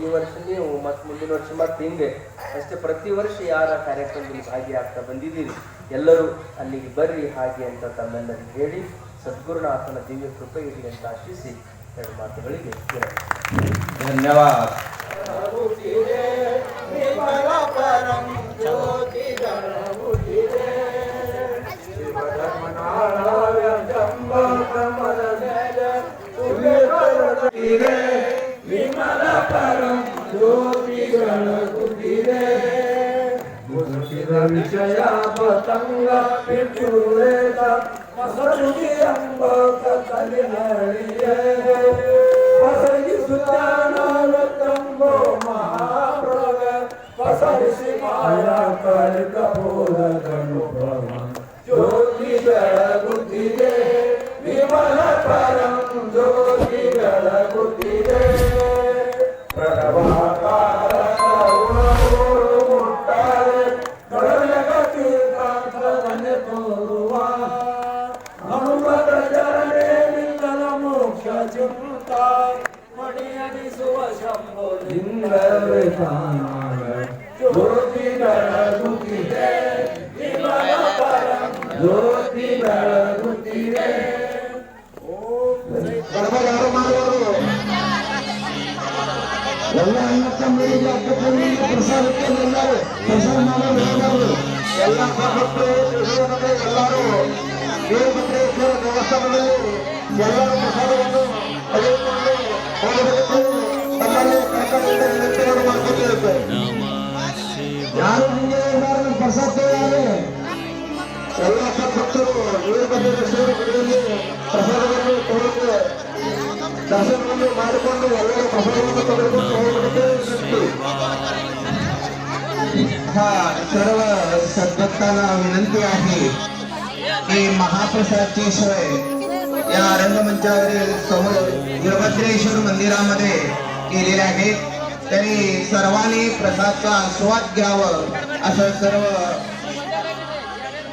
ಈ ವರ್ಷ ನೀವು ಮತ್ತೆ ಮುಂದಿನ ವರ್ಷ ಮತ್ತೆ ಹಿಂಗೆ ಅಷ್ಟೇ. ಪ್ರತಿ ವರ್ಷ ಯಾರ ಕಾರ್ಯಕ್ರಮದಲ್ಲಿ ಭಾಗಿಯಾಗ್ತಾ ಬಂದಿದ್ದೀರಿ, ಎಲ್ಲರೂ ಅಲ್ಲಿಗೆ ಬರ್ರಿ ಹಾಗೆ ಅಂತ ತಮ್ಮೆಲ್ಲರಿಗೆ ಹೇಳಿ ಸದ್ಗುರುನಾಥನ ದಿವ್ಯ ಕೃಪೆ ಇರಲಿ ಅಂತ ಆಶಿಸಿ 2 ಮಾತುಗಳಿಗೆ ಧನ್ಯವಾದ. ವಿಮಲ ಪರಂ ಜ್ಯೋತಿಗಳ ಕುಟಿರೆ ಮುಸುಕಿದ ವಿಷಯ ಪತಂಗ ಪಿತುರೇತ ಮಸರುಗಿ ಎಂಬ ಕಲಿನಳಿಯೇ ಪಸರಿಸುತ್ತಾನೋ ಮಹಾಪ್ರಗ ಪಸರಿಸಿ ಮಾಯಾ ಕಲಿಕ ಬೋಧನು ಲಿಂಗವೇ ತಾನಾಗ ಜ್ಯೋತಿ ಬೆಳಗುತ್ತಿದೆ ಶಿವನ ಪರಂ ಜ್ಯೋತಿ ಬೆಳಗುತ್ತಿದೆ. ಯಾರು ಮಾಡುವರು ಎಲ್ಲ ಅಣ್ಣ ತಮ್ಮರಿಗೆ ಅಕ್ಕ ತಂಗಿಗೆ ಪ್ರಸಾದಕ್ಕೆ ಎಲ್ಲರೂ ಪ್ರಸಾದ ಮಾಡೋರು ಎಲ್ಲರೂ ಎಲ್ಲ ಭಕ್ತರು ಎಲ್ಲರೂ ವೀರಭದ್ರೇಶ್ವರ ದೇವಸ್ಥಾನದಲ್ಲಿ ಎಲ್ಲರೂ ಪ್ರಸಾದವನ್ನು ತೆಗೆದುಕೊಂಡು ಹೋಗಬೇಕು ತಮ್ಮಲ್ಲಿ ಕರ್ಕೊಂಡು ವಿನಂತಿಯನ್ನು ಮಾಡ್ಕೊತಿರುತ್ತೆ. ಯಾರು ಹಿಂಗೆ ಎಲ್ಲರೂ ಪ್ರಸಾದ ತಗೊಳ್ಳಾರೆ ಎಲ್ಲ ಭಕ್ತರು ವೀರಭದ್ರೇಶ್ವರ ಗುಡಿಯಲ್ಲಿ ಪ್ರಸಾದವನ್ನು ತಗೊಳ್ಳುತ್ತೆ. ದರ್ಶನವನ್ನು ಮಾಡಿಕೊಂಡು ಎಲ್ಲರೂ ಪ್ರಸಾದವನ್ನು ತೆಗೆದುಕೊಂಡು ಹೋಗಬೇಕು. सर्व सद्भक्तांना विनंती आहे की महाप्रसादची सोय या रंगमंचावरील समोर वीरभद्रेश्वर मंदिरामध्ये केलेले आहे. तरी सर्वांनी प्रसादचा आस्वाद घ्यावं असं सर्व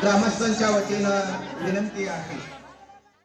ग्रामस्थांच्या वतीनं विनंती आहे.